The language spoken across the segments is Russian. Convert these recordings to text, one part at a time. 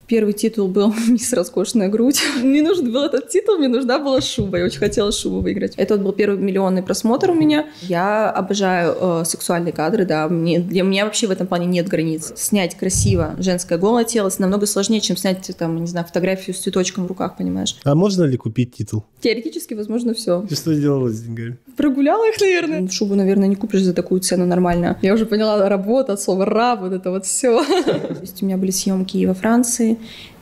Первый титул был «Мисс Роскошная грудь». Мне нужен был этот титул, мне нужна была шуба. Я очень хотела шубу выиграть. Это был первый миллионный просмотр у меня. Я обожаю сексуальные кадры, да. Для меня вообще в этом плане нет границ. Снять красиво женское голое тело намного сложнее, чем снять, там, не знаю, фотографию с цветочком в руках, понимаешь? А можно ли купить титул? Теоретически, возможно, все. И что делала с деньгами? Прогуляла их, наверное. Шубу, наверное, не купишь за такую цену нормально. Я уже поняла, работа от слова «раб», вот это вот все. То есть у меня были съемки и во Франции,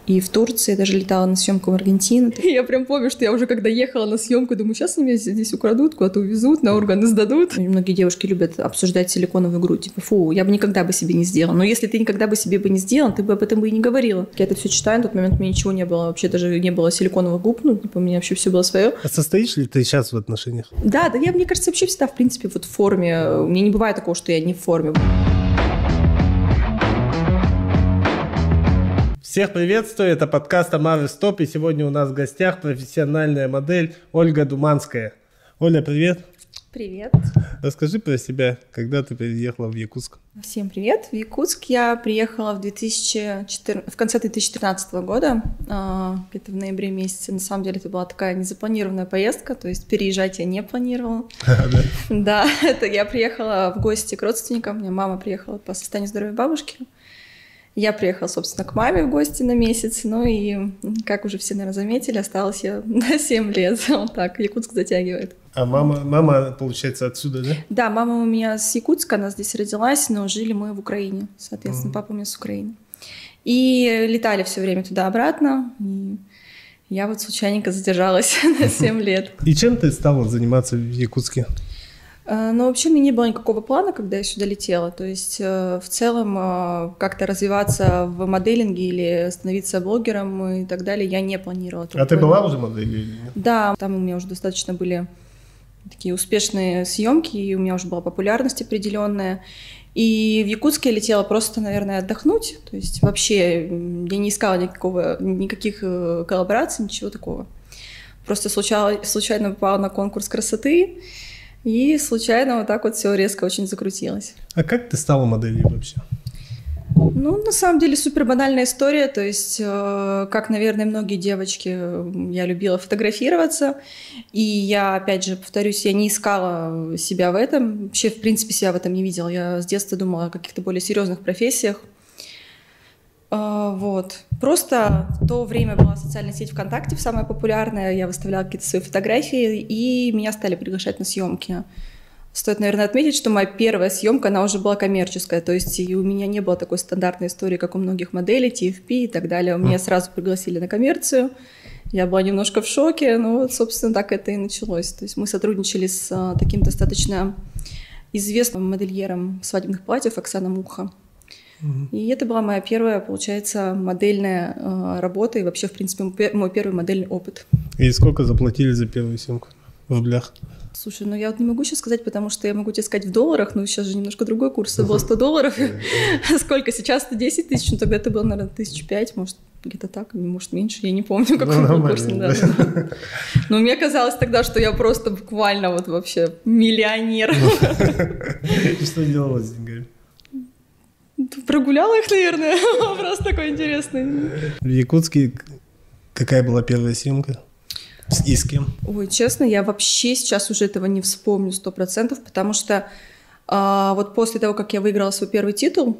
и в Турции. Я даже летала на съемку в Аргентину. И я прям помню, что я уже когда ехала на съемку, думаю, сейчас меня здесь украдут, куда-то увезут, на органы сдадут. И многие девушки любят обсуждать силиконовую грудь. Типа, фу, я бы никогда бы себе не сделала. Но если ты никогда бы себе не сделала, ты бы об этом бы и не говорила. Я это все читаю, на тот момент у меня ничего не было. Вообще даже не было силиконовых губ. Ну, типа, у меня вообще все было свое. А состоишь ли ты сейчас в отношениях? Да, я, мне кажется, вообще всегда, в принципе, вот в форме. У меня не бывает такого, что я не в форме. Всех приветствую, это подкаст Амары Стоп, и сегодня у нас в гостях профессиональная модель Ольга Думанская. Оля, привет. Привет. Расскажи про себя, когда ты приехала в Якутск. Всем привет. В Якутск я приехала в конце 2014 года, где-то в ноябре месяце. На самом деле это была такая незапланированная поездка, то есть переезжать я не планировала. Да, это я приехала в гости к родственникам, у меня мама приехала по состоянию здоровья бабушки. Я приехала, собственно, к маме в гости на месяц, ну и, как уже все, наверное, заметили, осталась я на 7 лет. Вот так, Якутск затягивает. А мама, получается, отсюда, да? Да, мама у меня с Якутска, она здесь родилась, но жили мы в Украине, соответственно, папа у меня с Украины. И летали все время туда-обратно, и я вот случайненько задержалась на 7 лет. И чем ты стала заниматься в Якутске? Но вообще у меня не было никакого плана, когда я сюда летела. То есть в целом как-то развиваться в моделинге или становиться блогером и так далее я не планировала. А ты была уже моделью или нет? Да, там у меня уже достаточно были такие успешные съемки, и у меня уже была популярность определенная. И в Якутске я летела просто, наверное, отдохнуть. То есть вообще я не искала никаких коллабораций, ничего такого. Просто случайно попала на конкурс красоты. И случайно вот так вот все резко очень закрутилось. А как ты стала моделью вообще? Ну, на самом деле, супер банальная история. То есть, как, наверное, многие девочки, я любила фотографироваться. И я, опять же, повторюсь, я не искала себя в этом. Вообще, в принципе, себя в этом не видела. Я с детства думала о каких-то более серьезных профессиях. Вот. Просто в то время была социальная сеть ВКонтакте, самая популярная. Я выставляла какие-то свои фотографии, и меня стали приглашать на съемки. Стоит, наверное, отметить, что моя первая съемка, она уже была коммерческая. То есть и у меня не было такой стандартной истории, как у многих моделей, TFP и так далее. Меня сразу пригласили на коммерцию. Я была немножко в шоке, но вот, собственно, так это и началось. То есть мы сотрудничали с таким достаточно известным модельером свадебных платьев Оксана Муха. И это была моя первая, получается, модельная работа и вообще, в принципе, мой первый модельный опыт. И сколько заплатили за первую съемку в рублях? Слушай, ну я вот не могу сейчас сказать, потому что я могу тебе сказать в долларах, но сейчас же немножко другой курс, это было $100. Сколько сейчас? 10 тысяч, ну тогда это было, наверное, 5 может, где-то так, может, меньше, я не помню, какой был курс. Но мне казалось тогда, что я просто буквально вот вообще миллионер. И что делала с деньгами? Прогуляла их, наверное. Вопрос такой интересный. В Якутске какая была первая съемка? И с кем? Ой, честно, я вообще сейчас уже этого не вспомню 100%, потому что вот после того, как я выиграла свой первый титул,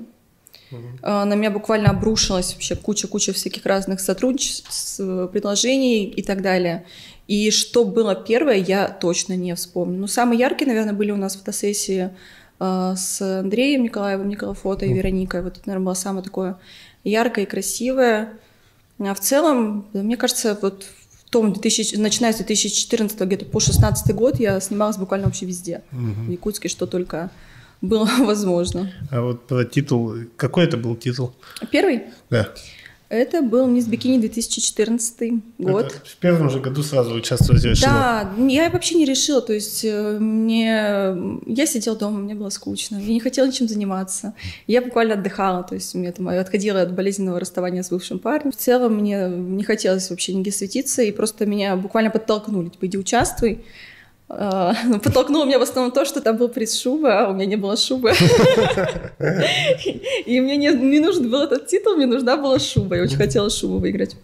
на меня буквально обрушилась вообще куча всяких разных сотрудничеств, предложений и так далее. И что было первое, я точно не вспомню. Ну, самые яркие, наверное, были у нас фотосессии с Андреем Николаевым, Николафото и Вероникой. Вот это, наверное, было самое такое яркое и красивое. А в целом, мне кажется, вот начиная с 2014 где-то по 2016 год я снималась буквально вообще везде. В Якутске, что только было возможно. А вот про титул, какой это был титул? Первый? Да. Это был «Мисс Бикини» 2014 год. Это в первом же году сразу участвовать решила? Да, я вообще не решила, то есть я сидела дома, мне было скучно, я не хотела ничем заниматься. Я буквально отдыхала, то есть я отходила от болезненного расставания с бывшим парнем. В целом мне не хотелось вообще нигде светиться, и просто меня буквально подтолкнули, типа, иди участвуй. Подтолкнуло меня в основном то, что там был приз шуба, а у меня не было шубы. И мне не нужен был этот титул, мне нужна была шуба. Я очень хотела шубу выиграть.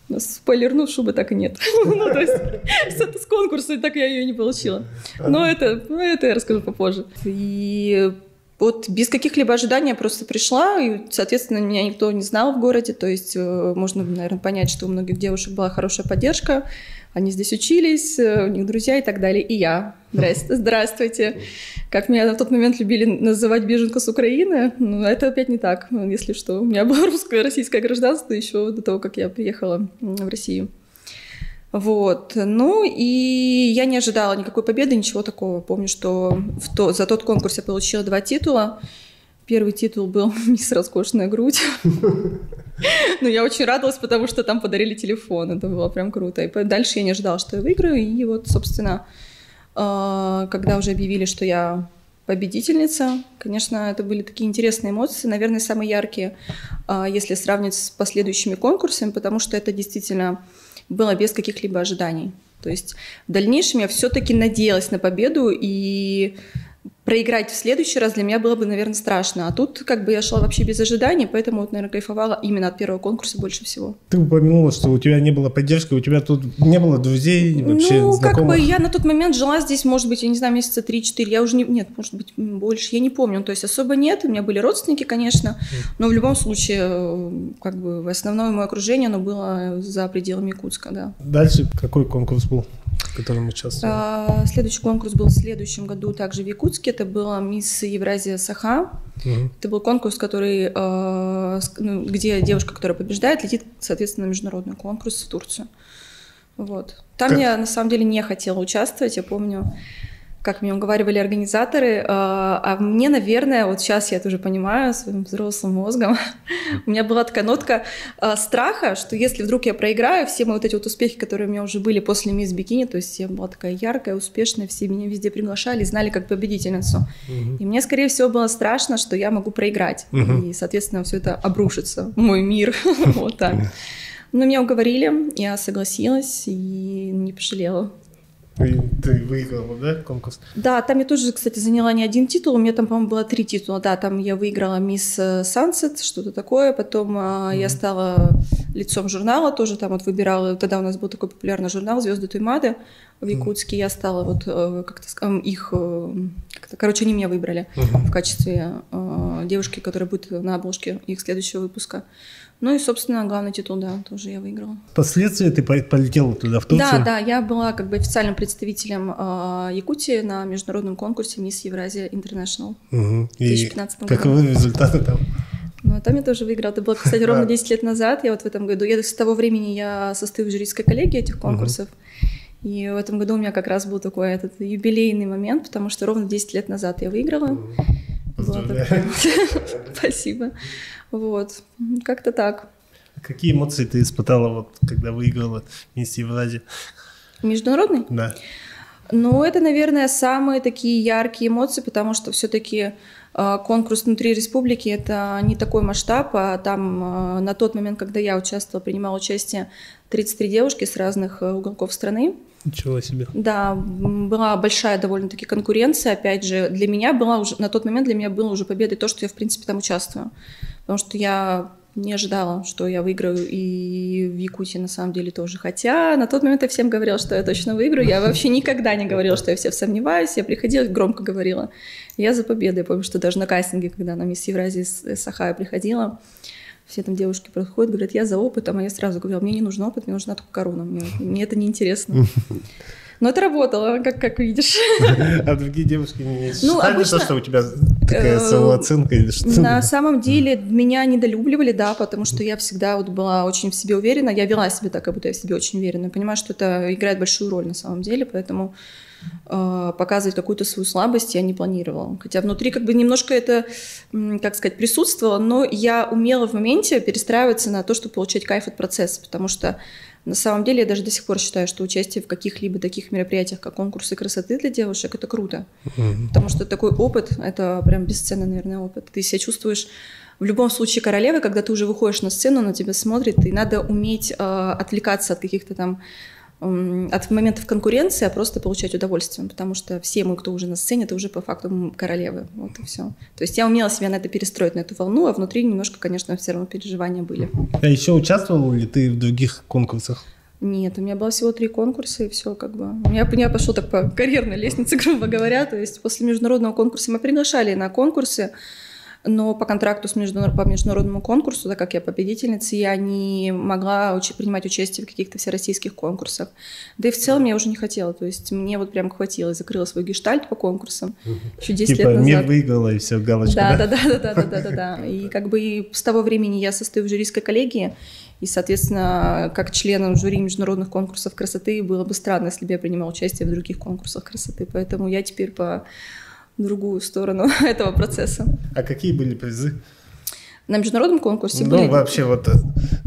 Но спойлерну, шубы так и нет. Ну, то есть с конкурса так я ее не получила. Но это я расскажу попозже. И вот без каких-либо ожиданий я просто пришла, и, соответственно, меня никто не знал в городе. То есть можно, наверное, понять, что у многих девушек была хорошая поддержка. Они здесь учились, у них друзья и так далее. И я. Здравствуйте. Как меня на тот момент любили называть беженка с Украины. Ну, это опять не так, если что. У меня было российское гражданство еще до того, как я приехала в Россию. Вот. Ну, и я не ожидала никакой победы, ничего такого. Помню, что за тот конкурс я получила 2 титула. Первый титул был «Мисс Роскошная грудь». Ну, я очень радовалась, потому что там подарили телефон. Это было прям круто. И дальше я не ожидала, что я выиграю. И вот, собственно, когда уже объявили, что я победительница, конечно, это были такие интересные эмоции, наверное, самые яркие, если сравнивать с последующими конкурсами, потому что это действительно было без каких-либо ожиданий. То есть в дальнейшем я все-таки надеялась на победу, и проиграть в следующий раз для меня было бы, наверное, страшно. А тут как бы я шла вообще без ожиданий, поэтому, вот, наверное, кайфовала именно от первого конкурса больше всего. Ты упомянула, что у тебя не было поддержки, у тебя тут не было друзей, вообще знакомых? Как бы я на тот момент жила здесь, может быть, я не знаю, месяца 3-4, я уже нет, может быть, больше, я не помню. То есть особо нет, у меня были родственники, конечно, но в любом случае, как бы, основное мое окружение, оно было за пределами Якутска, да. Дальше какой конкурс был, в котором мы участвовали? Следующий конкурс был в следующем году также в Якутске. Это была «Мисс Евразия Саха». Это был конкурс, который, где девушка, которая побеждает, летит, соответственно, на международный конкурс в Турцию. Вот. Там я, на самом деле, не хотела участвовать. Я помню, как мне уговаривали организаторы. А мне, наверное, вот сейчас я это уже понимаю своим взрослым мозгом, у меня была такая нотка страха, что если вдруг я проиграю, все мои вот эти вот успехи, которые у меня уже были после «Мисс Бикини», то есть я была такая яркая, успешная, все меня везде приглашали, знали как победительницу. И мне, скорее всего, было страшно, что я могу проиграть. И, соответственно, все это обрушится в мой мир. Вот так. Но меня уговорили, я согласилась и не пожалела. И ты выиграла, да, конкурс? Да, там я тоже, кстати, заняла не один титул, у меня там, по-моему, было 3 титула. Да, там я выиграла «Мисс Сансет», что-то такое, потом я стала лицом журнала, тоже там вот выбирала, тогда у нас был такой популярный журнал «Звезды Туймады» в Якутске, я стала вот как-то их, короче, они меня выбрали в качестве девушки, которая будет на обложке их следующего выпуска. Ну и, собственно, главный титул, да, тоже я выиграла. Впоследствии ты полетела туда, в Турцию? Да, я была как бы официальным представителем Якутии на международном конкурсе «Мисс Евразия Интернешнл» в 2015 году. Каковы результаты там? Ну, там я тоже выиграла. Это было, кстати, ровно 10 лет назад. Я вот в этом году, с того времени я состою в жюридской коллегии этих конкурсов. И в этом году у меня как раз был такой этот юбилейный момент, потому что ровно 10 лет назад я выиграла. Спасибо. Вот, как-то так. Какие эмоции ты испытала, вот, когда выиграла «Мисс Евразия»? Международный? Да. Ну, это, наверное, самые такие яркие эмоции, потому что все-таки конкурс внутри республики – это не такой масштаб, а там на тот момент, когда я участвовала, принимала участие 33 девушки с разных уголков страны. Ничего себе. Да, была большая довольно-таки конкуренция. Опять же, для меня была уже, на тот момент для меня было уже победой то, что я, в принципе, там участвую. Потому что я не ожидала, что я выиграю, и в Якутии на самом деле тоже. Хотя на тот момент я всем говорила, что я точно выиграю. Я вообще никогда не говорила, что я всех сомневаюсь. Я приходила, громко говорила. Я за победу. Я помню, что даже на кастинге, когда на «Мисс Евразия» Саха я приходила, все там девушки подходят, говорят, я за опытом, а я сразу говорила, мне не нужен опыт, мне нужна только корона, мне это неинтересно. Но это работало, как видишь. А другие девушки не считали то, что у тебя такая самооценка или что? На самом деле меня недолюбливали, да, потому что я всегда вот была очень в себе уверена, я вела себя так, как будто я в себе очень уверена. Я понимаю, что это играет большую роль на самом деле, поэтому показывать какую-то свою слабость я не планировала. Хотя внутри как бы немножко это, как сказать, присутствовало, но я умела в моменте перестраиваться на то, чтобы получать кайф от процесса, потому что на самом деле я даже до сих пор считаю, что участие в каких-либо таких мероприятиях, как конкурсы красоты для девушек, это круто. Потому что такой опыт, это прям бесценный, наверное, опыт. Ты себя чувствуешь в любом случае королевой, когда ты уже выходишь на сцену, на тебя смотрит, и надо уметь отвлекаться от каких-то там от моментов конкуренции, а просто получать удовольствие, потому что все мы, кто уже на сцене, это уже по факту королевы, вот и все. То есть я умела себя на это перестроить, на эту волну, а внутри немножко, конечно, все равно переживания были. А еще участвовала ли ты в других конкурсах? Нет, у меня было всего 3 конкурса, и все как бы. У меня пошло так по карьерной лестнице, грубо говоря, то есть после международного конкурса мы приглашали на конкурсы, но по контракту по международному конкурсу, так как я победительница, я не могла принимать участие в каких-то всероссийских конкурсах. Да и в целом я уже не хотела. То есть мне вот прям хватило. Я закрыла свой гештальт по конкурсам еще 10 лет назад. Мир выиграла и все, галочка, Да. И как бы и с того времени я состою в жюрийской коллегии, и, соответственно, как членом жюри международных конкурсов красоты было бы странно, если бы я принимала участие в других конкурсах красоты. Поэтому я теперь по другую сторону этого процесса. А какие были призы? На международном конкурсе были... вообще вот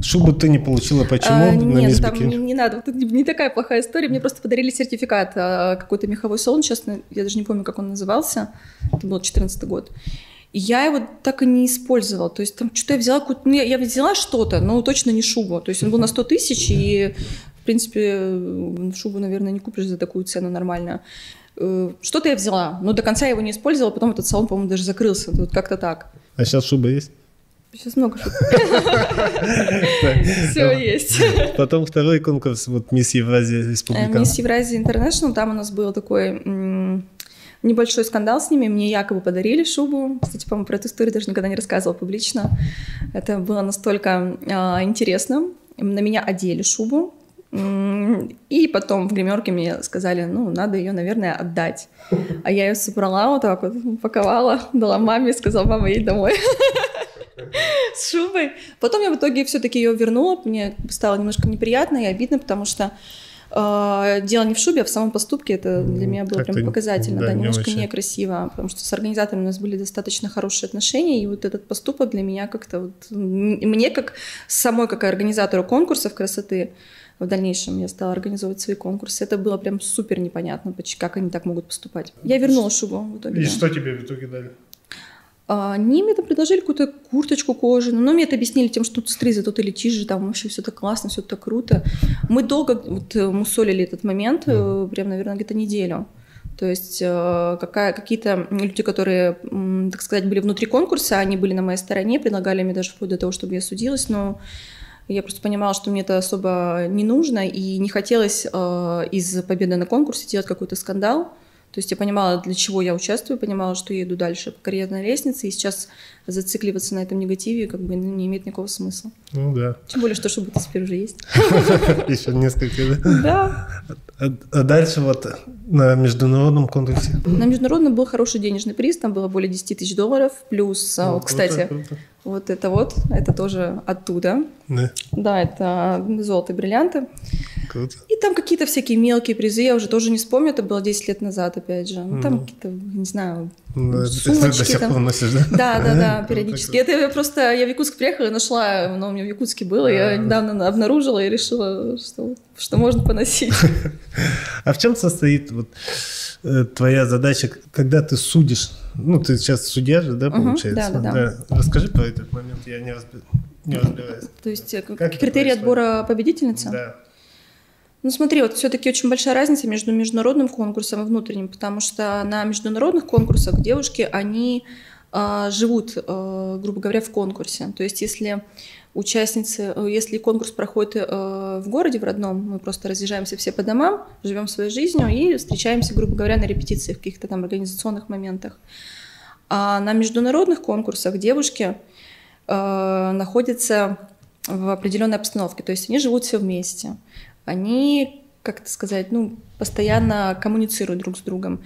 шубу ты не получила, почему? Нет, там не надо, вот, не такая плохая история. Мне просто подарили сертификат, какой-то меховой салон, честно, я даже не помню, как он назывался, это был 2014 год. И я его так и не использовала, то есть там что-то я взяла, я взяла что-то, но точно не шубу, то есть он был на 100 тысяч, и в принципе шубу, наверное, не купишь за такую цену нормально. Что-то я взяла, но до конца я его не использовала, потом этот салон, по-моему, даже закрылся, вот как-то так. А сейчас шуба есть? Сейчас много шуб. Все есть. Потом второй конкурс, вот «Мисс Евразия Республика». «Мисс Евразия Интернешнл», там у нас был такой небольшой скандал с ними, мне якобы подарили шубу. Кстати, по-моему, про эту историю даже никогда не рассказывала публично. Это было настолько интересно. На меня одели шубу. И потом в гримерке мне сказали, надо ее, наверное, отдать. А я ее собрала вот так вот, упаковала, дала маме и сказала, мама, едь домой с шубой. Потом я в итоге все-таки ее вернула, мне стало немножко неприятно и обидно, потому что дело не в шубе, а в самом поступке. Это для меня было прям показательно, да, немножко некрасиво, потому что с организаторами у нас были достаточно хорошие отношения, и вот этот поступок для меня как-то вот, мне как самой, как организатору конкурсов красоты, в дальнейшем я стала организовывать свои конкурсы. Это было прям супер непонятно, как они так могут поступать. Я вернула шубу в итоге. И что тебе в итоге дали? Они мне там предложили какую-то курточку кожаную, но мне это объяснили тем, что тут стриза, тут ты летишь же, там вообще все так классно, все так круто. Мы долго мусолили этот момент, прям, наверное, где-то неделю. То есть какие-то люди, которые, так сказать, были внутри конкурса, они были на моей стороне, предлагали мне даже вплоть до того, чтобы я судилась, но я просто понимала, что мне это особо не нужно, и не хотелось из победы на конкурсе делать какой-то скандал. То есть я понимала, для чего я участвую, понимала, что я иду дальше по карьерной лестнице, и сейчас зацикливаться на этом негативе как бы не имеет никакого смысла. Ну да. Тем более, что шуба теперь уже есть. Еще несколько, да? Да. А дальше вот на международном конкурсе? На международном был хороший денежный приз, там было более 10 тысяч долларов, плюс, кстати, вот это тоже оттуда. Да. Да, это золото и бриллианты. Круто. И там какие-то всякие мелкие призы, я уже тоже не вспомню, это было 10 лет назад, опять же. Ну, там какие-то, не знаю, сумочки. До сих пор носишь, да? Да, периодически. Я в Якутск приехала и нашла, оно у меня в Якутске было, я недавно обнаружила и решила, что можно поносить. А в чем состоит вот твоя задача, когда ты судишь? Ну, ты сейчас судья же, да, получается? Да. Расскажи про этот момент, я не разбираюсь. То есть критерии отбора победительницы? Да. Ну смотри, вот все-таки очень большая разница между международным конкурсом и внутренним, потому что на международных конкурсах девушки, они живут, грубо говоря, в конкурсе. То есть если конкурс проходит в городе, в родном, мы просто разъезжаемся все по домам, живем своей жизнью и встречаемся, грубо говоря, на репетициях, в каких-то там организационных моментах. А на международных конкурсах девушки находятся в определенной обстановке, то есть они живут все вместе. Они, как это сказать, постоянно коммуницируют друг с другом.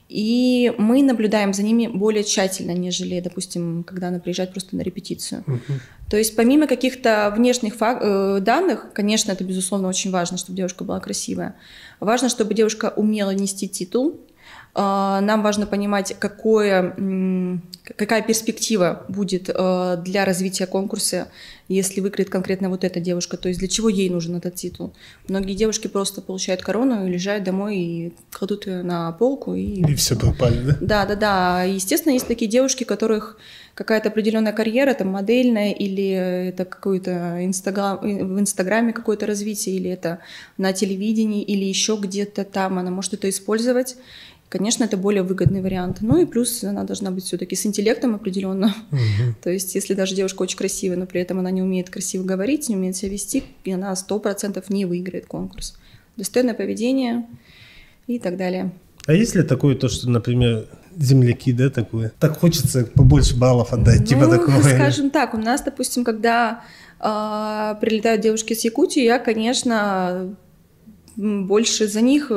И мы наблюдаем за ними более тщательно, нежели, допустим, когда она приезжает просто на репетицию. То есть помимо каких-то внешних данных, конечно, это, безусловно, очень важно, чтобы девушка была красивая. Важно, чтобы девушка умела нести титул, Нам важно понимать, какая перспектива будет для развития конкурса, если выиграет конкретно вот эта девушка, то есть для чего ей нужен этот титул. Многие девушки просто получают корону, уезжают домой и кладут ее на полку. И все пропали, да? Да. Естественно, есть такие девушки, у которых какая-то определенная карьера, там модельная, или это какое-то в Инстаграме какое-то развитие, или это на телевидении, или еще где-то там она может это использовать. Конечно, это более выгодный вариант. Ну и плюс она должна быть все-таки с интеллектом определенно. То есть если даже девушка очень красивая, но при этом она не умеет красиво говорить, не умеет себя вести, и она 100% не выиграет конкурс. Достойное поведение и так далее. А есть ли такое то, что, например, земляки, да, такое? Так хочется побольше баллов отдать, типа такого? Скажем так, у нас, допустим, когда прилетают девушки с Якутии, я, конечно, больше за них,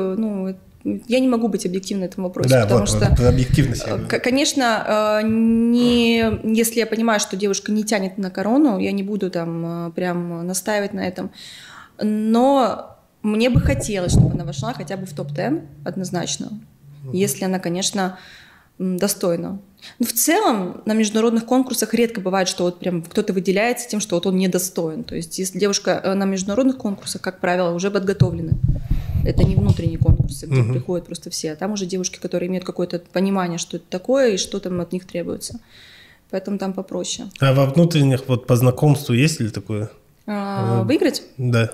я не могу быть объективной в этом вопросе, да, потому что, объективность. Конечно, если я понимаю, что девушка не тянет на корону, я не буду там прям настаивать на этом, но мне бы хотелось, чтобы она вошла хотя бы в топ-10 однозначно, если она, конечно, достойна. Но в целом на международных конкурсах редко бывает, что вот прям кто-то выделяется тем, что вот он недостоин. То есть если девушка на международных конкурсах, как правило, уже подготовлены. Это не внутренние конкурсы, где приходят просто все. А там уже девушки, которые имеют какое-то понимание, что это такое и что там от них требуется. Поэтому там попроще. А во внутренних вот по знакомству есть ли такое? Выиграть? Да.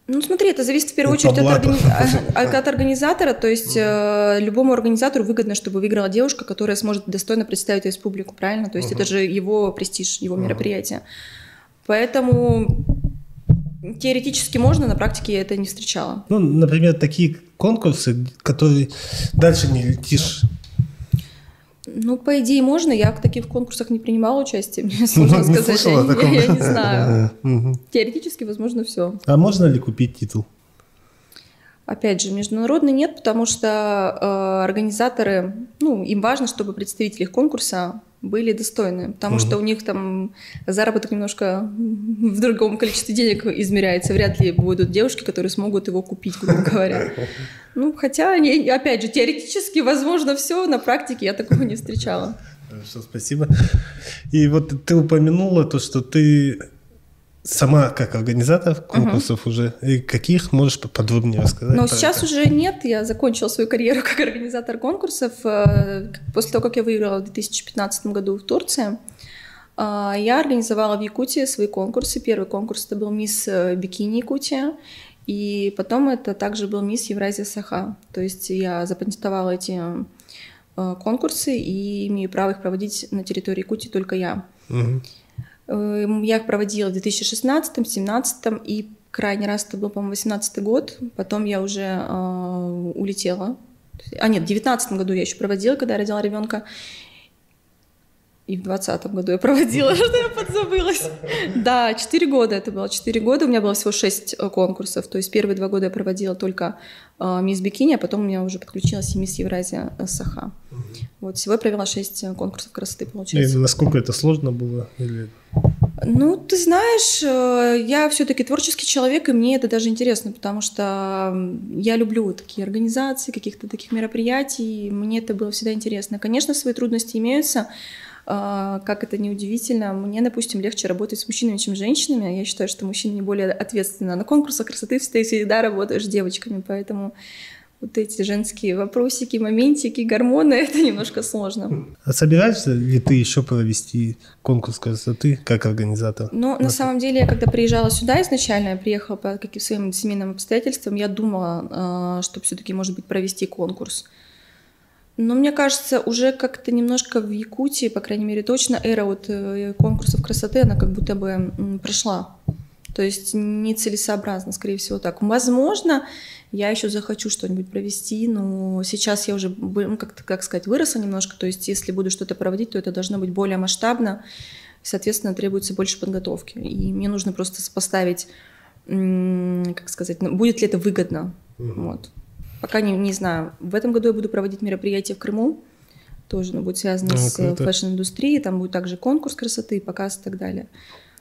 Ну, смотри, это зависит в первую очередь от организатора. То есть любому организатору выгодно, чтобы выиграла девушка, которая сможет достойно представить республику, правильно? То есть это же его престиж, его мероприятие. Поэтому теоретически можно, на практике я это не встречала. Ну, например, такие конкурсы, которые дальше не летишь. Ну, по идее, можно. Я в таких конкурсах не принимала участие. Мне сложно сказать. Я не знаю. Теоретически, возможно, все. А можно ли купить титул? Опять же, международный нет, потому что организаторы, им важно, чтобы представители их конкурса были достойны, потому что у них там заработок немножко в другом количестве денег измеряется. Вряд ли будут девушки, которые смогут его купить, грубо говоря. Хотя, опять же, теоретически возможно все, на практике я такого не встречала. Хорошо, спасибо. И вот ты упомянула то, что ты сама как организатор конкурсов уже, и каких можешь подробнее рассказать? Но сейчас уже нет, я закончила свою карьеру как организатор конкурсов. После того, как я выиграла в 2015 году в Турции, я организовала в Якутии свои конкурсы. Первый конкурс это был «Мисс Бикини Якутия», и потом это также был «Мисс Евразия Саха». То есть я запатентовала эти конкурсы и имею право их проводить на территории Якутии только я. Я их проводила в 2016, 2017 и крайний раз это был, по-моему, 2018 год. Потом я уже улетела. В 2019 году я еще проводила, когда я родила ребенка. И в 2020 году я проводила, что я подзабылась. Да, 4 года это было. 4 года, у меня было всего 6 конкурсов. То есть первые 2 года я проводила только «Мисс Бикини», а потом у меня уже подключилась и «Мисс Евразия Саха». Вот, всего я провела 6 конкурсов красоты, получается. И насколько это сложно было? Ты знаешь, я все-таки творческий человек, и мне это даже интересно, потому что я люблю такие организации, каких-то таких мероприятий, мне это было всегда интересно. Конечно, свои трудности имеются, как это ни удивительно. Мне, допустим, легче работать с мужчинами, чем с женщинами. Я считаю, что мужчины не более ответственны. На конкурсах красоты всегда работаешь с девочками, поэтому вот эти женские вопросики, моментики, гормоны, это немножко сложно. А собираешься ли ты еще провести конкурс красоты как организатор? На самом деле, я когда приезжала сюда изначально, я приехала по каким-то своим семейным обстоятельствам, я думала, что все-таки, может быть, провести конкурс. Но мне кажется, уже как-то немножко в Якутии, по крайней мере, точно эра конкурсов красоты, она как будто бы прошла. То есть нецелесообразно, скорее всего, так. Возможно, я еще захочу что-нибудь провести, но сейчас я уже, выросла немножко. То есть если буду что-то проводить, то это должно быть более масштабно. Соответственно, требуется больше подготовки. И мне нужно просто сопоставить, будет ли это выгодно. Вот. Пока не знаю. В этом году я буду проводить мероприятие в Крыму. Тоже будет связано с фэшн-индустрией. Там будет также конкурс красоты, показ и так далее.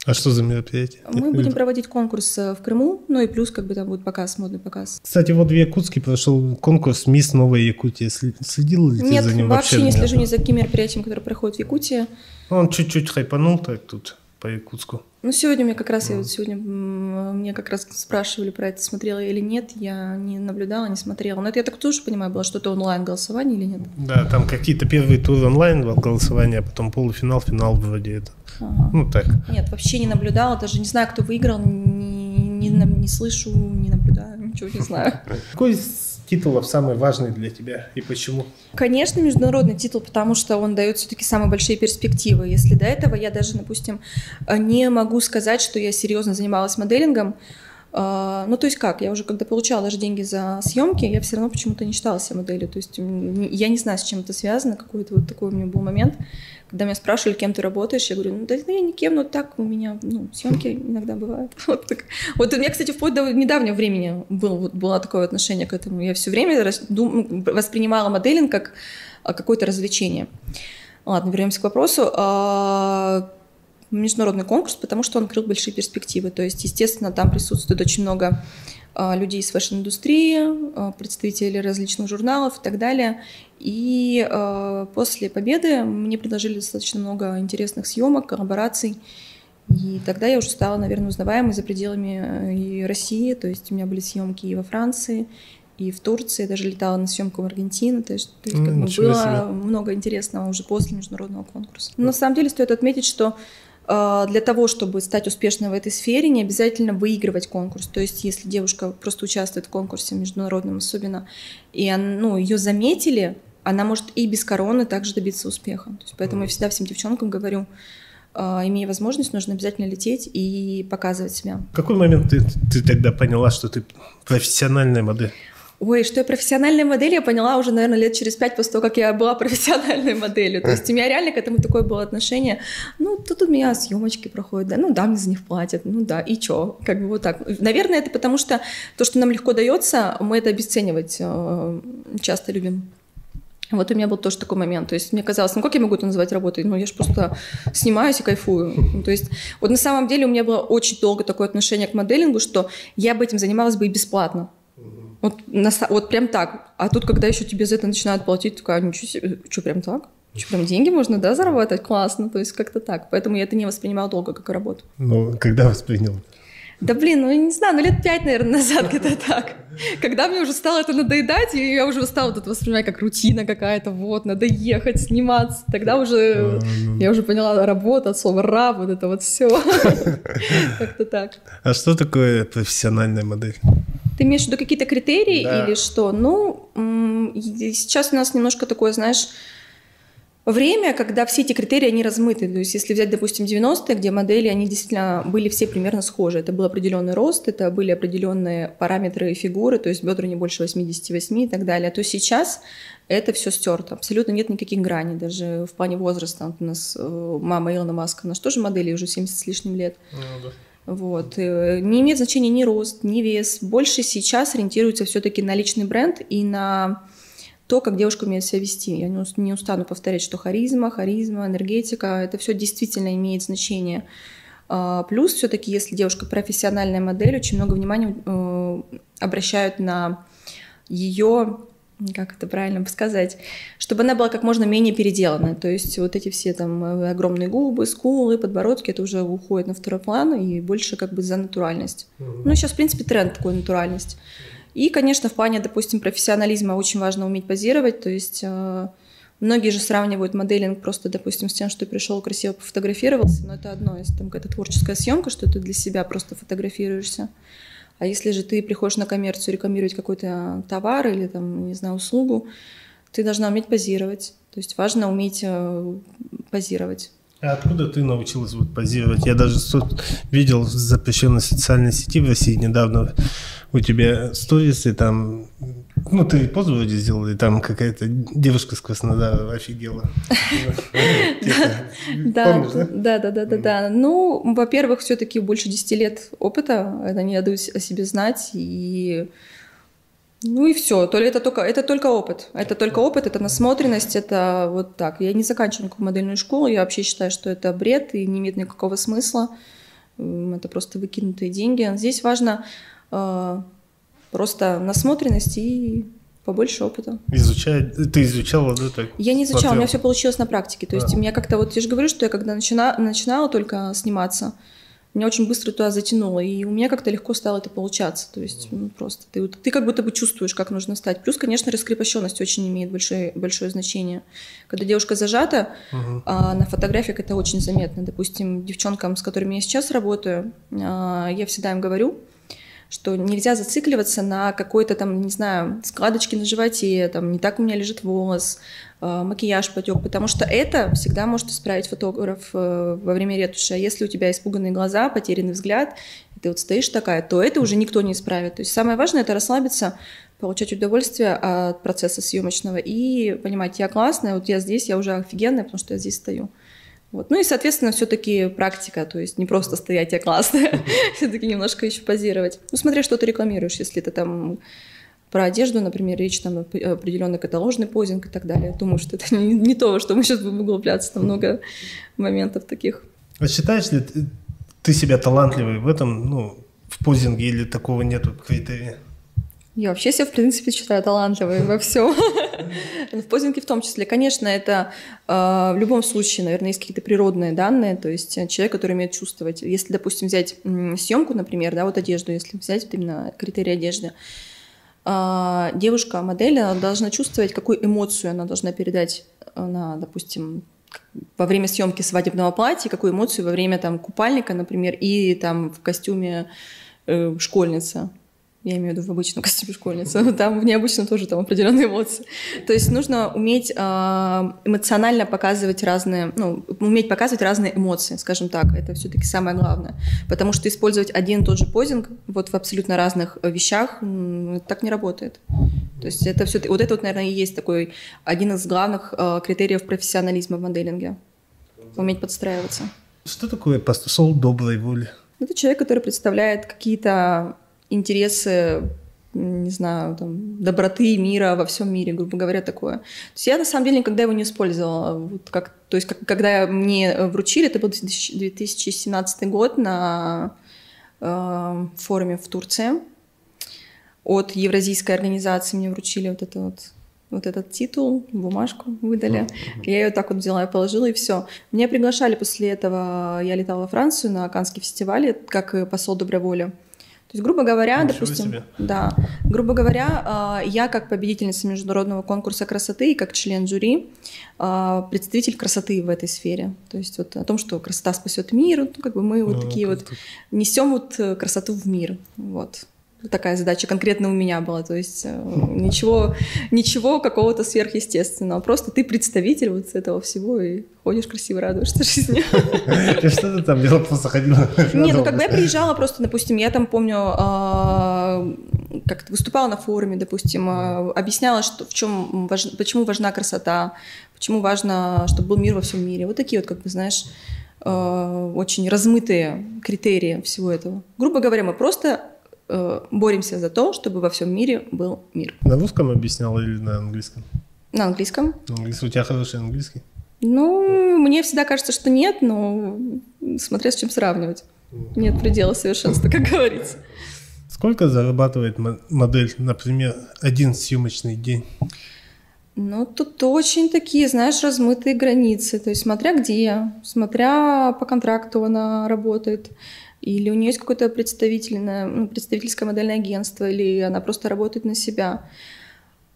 А что за мероприятие? Мы будем проводить конкурс в Крыму, ну и плюс как бы там будет показ, модный показ. Кстати, вот в Якутске прошел конкурс «Мисс Новая Якутия». Следил ли ты за ним вообще? Нет, вообще не слежу ни за каким мероприятием, которое проходит в Якутии. Он чуть-чуть хайпанул так тут по Якутску. Ну, сегодня мне как раз, мне как раз спрашивали про это, смотрела я или нет, я не наблюдала, не смотрела. Но это, я так тоже понимаю, было что-то онлайн-голосование или нет? Да, там какие-то первые туры онлайн голосования, а потом полуфинал, финал вроде это. Ага. Ну, так. Нет, вообще не наблюдала, даже не знаю, кто выиграл, не слышу, не наблюдаю, ничего не знаю. Какой из титулов самый важный для тебя и почему? Конечно, международный титул, потому что он дает все-таки самые большие перспективы. Если до этого я даже, допустим, не могу сказать, что я серьезно занималась моделингом, ну, то есть как, я уже когда получала даже деньги за съемки, я все равно почему-то не считала себя моделью. То есть я не знаю, с чем это связано, какой-то вот такой у меня был момент, когда меня спрашивали, кем ты работаешь, я говорю, ну, да я никем, но так у меня, съемки иногда бывают. Вот у меня, кстати, вплоть до недавнего времени было такое отношение к этому. Я все время воспринимала моделинг как какое-то развлечение. Ладно, вернемся к вопросу. Международный конкурс, потому что он открыл большие перспективы. То есть, естественно, там присутствует очень много людей из фэшн-индустрии, представителей различных журналов и так далее. И после победы мне предложили достаточно много интересных съемок, коллабораций. И тогда я уже стала, наверное, узнаваемой за пределами и России. То есть у меня были съемки и во Франции, и в Турции. Я даже летала на съемку в Аргентину. То есть как бы было много интересного уже после международного конкурса. Но на самом деле стоит отметить, что для того, чтобы стать успешной в этой сфере, не обязательно выигрывать конкурс. То есть, если девушка просто участвует в конкурсе международном особенно, и ее заметили, она может и без короны также добиться успеха. То есть, поэтому я всегда всем девчонкам говорю, имея возможность, нужно обязательно лететь и показывать себя. В какой момент ты тогда поняла, что ты профессиональная модель? Ой, что я профессиональная модель, я поняла уже, наверное, лет через 5 после того, как я была профессиональной моделью. То есть у меня реально к этому такое было отношение. Тут у меня съемочки проходят, да, мне за них платят, и чё, как бы вот так. Наверное, это потому что то, что нам легко дается, мы это обесценивать часто любим. Вот у меня был тоже такой момент. То есть мне казалось, как я могу это называть работой? Я же просто снимаюсь и кайфую. То есть вот на самом деле у меня было очень долго такое отношение к моделингу, что я бы этим занималась бы и бесплатно. Вот прям так. А тут, когда еще тебе за это начинают платить, такая, ничего себе, что, прям так? Что, прям деньги можно, да, заработать? Классно. То есть как-то так. Поэтому я это не воспринимала долго как работу. Когда воспринял? Да блин, не знаю, лет 5, наверное, назад где-то так. Когда мне уже стало это надоедать, и я уже стала это воспринимать как рутина какая-то, надо ехать, сниматься. Тогда уже я уже поняла, работа, от слова «раб», вот это вот все. Как-то так. А что такое профессиональная модель? Ты имеешь в виду какие-то критерии или что? Сейчас у нас немножко такое, знаешь, время, когда все эти критерии, они размыты. То есть если взять, допустим, 90-е, где модели, они действительно были все примерно схожи. Это был определенный рост, это были определенные параметры фигуры, то есть бедра не больше 88 и так далее. То сейчас это все стерто. Абсолютно нет никаких граней. Даже в плане возраста. Вот у нас мама Илона Маска, она же тоже модели, уже 70 с лишним лет. Вот. Не имеет значения ни рост, ни вес. Больше сейчас ориентируется все-таки на личный бренд и на то, как девушка умеет себя вести. Я не устану повторять, что харизма, энергетика, это все действительно имеет значение. Плюс все-таки, если девушка профессиональная модель, очень много внимания обращают на ее, как это правильно сказать, чтобы она была как можно менее переделанная. То есть вот эти все там огромные губы, скулы, подбородки, это уже уходит на второй план и больше как бы за натуральность. Сейчас, в принципе, тренд такой натуральность. И, конечно, в плане, допустим, профессионализма очень важно уметь позировать. То есть многие же сравнивают моделинг просто, допустим, с тем, что ты пришел, красиво пофотографировался, но это одно, если там какая-то творческая съемка, что ты для себя просто фотографируешься. А если же ты приходишь на коммерцию рекламировать какой-то товар или, там, не знаю, услугу, ты должна уметь позировать. То есть важно уметь позировать. А откуда ты научилась позировать? Я даже видел в запрещенной социальной сети в России недавно у тебя сторисы, там, ты позу вроде сделала, и там какая-то девушка с Краснодара офигела. Да. Во-первых, все-таки больше 10 лет опыта, это не дают о себе знать, и все, это только опыт. Это только опыт, это насмотренность, это вот так. Я не заканчиваю никакую модельную школу, я вообще считаю, что это бред и не имеет никакого смысла. это просто выкинутые деньги. Здесь важно просто насмотренность и побольше опыта. Ты изучала, да? Так, я не изучала, смотрела. у меня все получилось на практике. То есть у меня как-то, вот я же говорю, что я когда начинала только сниматься, меня очень быстро туда затянуло, и у меня как-то легко стало это получаться. То есть просто ты как будто бы чувствуешь, как нужно стать. Плюс, конечно, раскрепощенность очень имеет большое значение. Когда девушка зажата, на фотографиях это очень заметно. Допустим, девчонкам, с которыми я сейчас работаю, я всегда им говорю, что нельзя зацикливаться на какой-то там, не знаю, складочке на животе, там, не так у меня лежит волос, макияж потек, потому что это всегда может исправить фотограф во время ретуши. А если у тебя испуганные глаза, потерянный взгляд, и ты вот стоишь такая, то это уже никто не исправит. То есть самое важное — это расслабиться, получать удовольствие от процесса съемочного и понимать, я классная, вот я здесь, я уже офигенная, потому что я здесь стою. Вот. Ну и, соответственно, все-таки практика, то есть не просто стоять, я классная, все-таки немножко еще позировать. Ну, смотря, что ты рекламируешь, если ты там про одежду, например, речь там определенный каталожный позинг и так далее. Думаю, что это не то, что мы сейчас будем углубляться, там много моментов таких. А считаешь ли ты себя талантливой в этом, ну, в позинге, или такого нету критерия? Я вообще себя, в принципе, считаю талантливой во всем. В позинге в том числе. Конечно, это в любом случае, наверное, есть какие-то природные данные, то есть человек, который умеет чувствовать. Если, допустим, взять съемку, например, да, вот одежду, если взять вот именно критерии одежды, девушка, модель, она должна чувствовать, какую эмоцию она должна передать на, допустим, во время съемки свадебного платья, какую эмоцию во время там купальника, например, и там в костюме школьницы. Я имею в виду в обычном костюме школьницы. Там в необычном тоже там определенные эмоции. То есть нужно уметь эмоционально показывать разные, ну, уметь показывать разные эмоции, скажем так. Это все-таки самое главное. Потому что использовать один и тот же позинг вот в абсолютно разных вещах так не работает. То есть это все, вот это вот, наверное, и есть такой один из главных критериев профессионализма в моделинге. Уметь подстраиваться. Что такое посол доброй воли? Это человек, который представляет какие-то интересы, не знаю, там, доброты мира во всем мире, грубо говоря, такое. То есть я, на самом деле, никогда его не использовала. Вот когда мне вручили, это был 2017 год на форуме в Турции. От Евразийской организации мне вручили вот этот титул, бумажку выдали. Я ее так вот взяла и положила, и все. Меня приглашали после этого, я летала во Францию на Каннский фестиваль, как посол доброй воли. То есть, грубо говоря, допустим, да, грубо говоря, я как победительница международного конкурса красоты и как член жюри представитель красоты в этой сфере. То есть вот о том, что красота спасет мир, ну, как бы мы вот такие вот несем вот красоту в мир. Вот. Такая задача конкретно у меня была, то есть ничего какого-то сверхъестественного, просто ты представитель вот этого всего и ходишь красиво, радуешься жизни. И что ты там делала, просто ходила? Не, ну когда я приезжала просто, допустим, я там помню, как-то выступала на форуме, допустим, объясняла, что почему важна красота, почему важно, чтобы был мир во всем мире, вот такие вот, как бы, знаешь, очень размытые критерии всего этого. Грубо говоря, мы просто боремся за то, чтобы во всем мире был мир. На русском объясняла или на английском? На английском. На английском. У тебя хороший английский? Ну, мне всегда кажется, что нет, но смотря с чем сравнивать. Нет предела совершенства, как говорится. Сколько зарабатывает модель, например, один съемочный день? Ну, тут очень такие, знаешь, размытые границы. То есть смотря где, смотря по контракту она работает, или у нее есть какое-то представительское модельное агентство, или она просто работает на себя.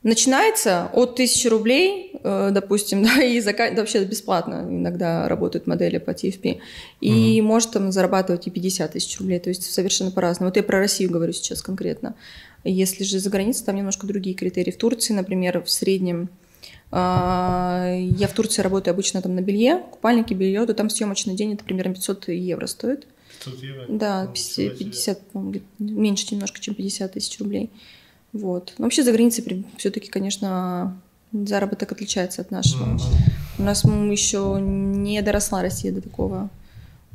Начинается от 1000 рублей, допустим, да, и вообще бесплатно иногда работают модели по TFP, и может там зарабатывать и 50 тысяч рублей, то есть совершенно по-разному. Вот я про Россию говорю сейчас конкретно. Если же за границей, там немножко другие критерии. В Турции, например, в среднем, я в Турции работаю обычно там на белье, купальники, белье, то там съемочный день, это примерно 500 евро стоит. 500 евро? Да, 50, меньше немножко, чем 50 тысяч рублей. Вот. Но вообще за границей все-таки, конечно, заработок отличается от нашего. У нас еще не доросла Россия до такого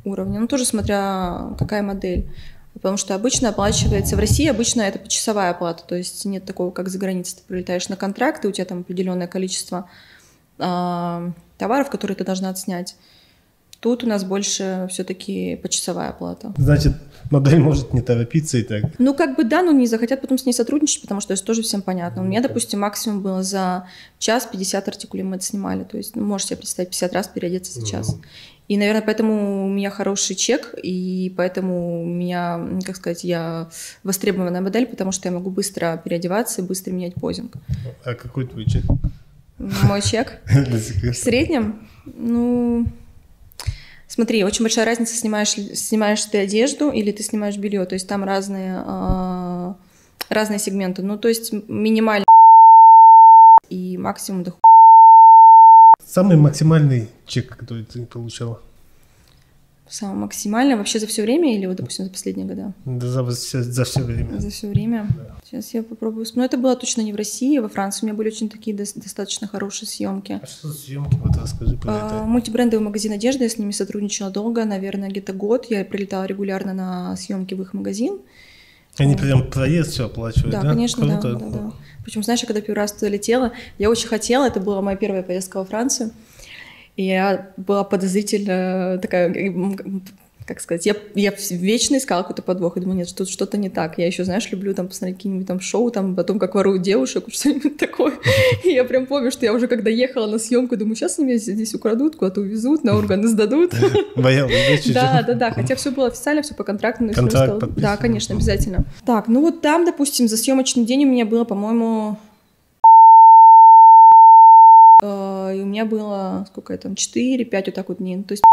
уровня. Ну, тоже смотря какая модель. Потому что обычно оплачивается... В России обычно это почасовая оплата, то есть нет такого, как за границей. Ты прилетаешь на контракт, и у тебя там определенное количество товаров, которые ты должна отснять. Тут у нас больше все-таки почасовая оплата. Значит, модель может не торопиться и так. Ну, как бы да, но не захотят потом с ней сотрудничать, потому что это тоже всем понятно. У меня, допустим, максимум было за час 50 артикулей мы это снимали. То есть, можете себе представить, 50 раз переодеться за час. И, наверное, поэтому у меня хороший чек, и поэтому у меня, как сказать, я востребованная модель, потому что я могу быстро переодеваться и быстро менять позинг. А какой твой чек? Мой чек? В среднем? Ну... Смотри, очень большая разница, снимаешь ты одежду или ты снимаешь белье, то есть там разные сегменты. Ну, то есть минимальный и максимум до Самый максимальный чек, который ты получала? Самый максимальный вообще за все время или, вот, допустим, за последние года? Да, за все время. За все время? Да. Сейчас я попробую. Но это было точно не в России, во Франции. У меня были очень такие достаточно хорошие съемки. А что за съемки? Вот расскажи про это. Мультибрендовый магазин одежды, я с ними сотрудничала долго, наверное, где-то год. Я прилетала регулярно на съемки в их магазин. Они прям проезд все оплачивают, да? Да, конечно, круто. Да. Причем, знаешь, я когда первый раз туда летела, я очень хотела, это была моя первая поездка во Францию, и я была подозрительно такая, как сказать, я вечно искала какой-то подвох, и думаю, нет, тут что-то не так. Я еще, знаешь, люблю там посмотреть какие-нибудь там шоу, там о том, как воруют девушек, что-нибудь такое. И я прям помню, что я уже когда ехала на съемку, думаю, сейчас меня здесь украдут, куда-то увезут, на органы сдадут. Боялась, да? Да, хотя все было официально, все по контракту. Контракт подписан. Да, конечно, обязательно. Так, ну вот там, допустим, за съемочный день у меня было, по-моему, и у меня было, сколько это там, 4-5 вот так вот дней. То есть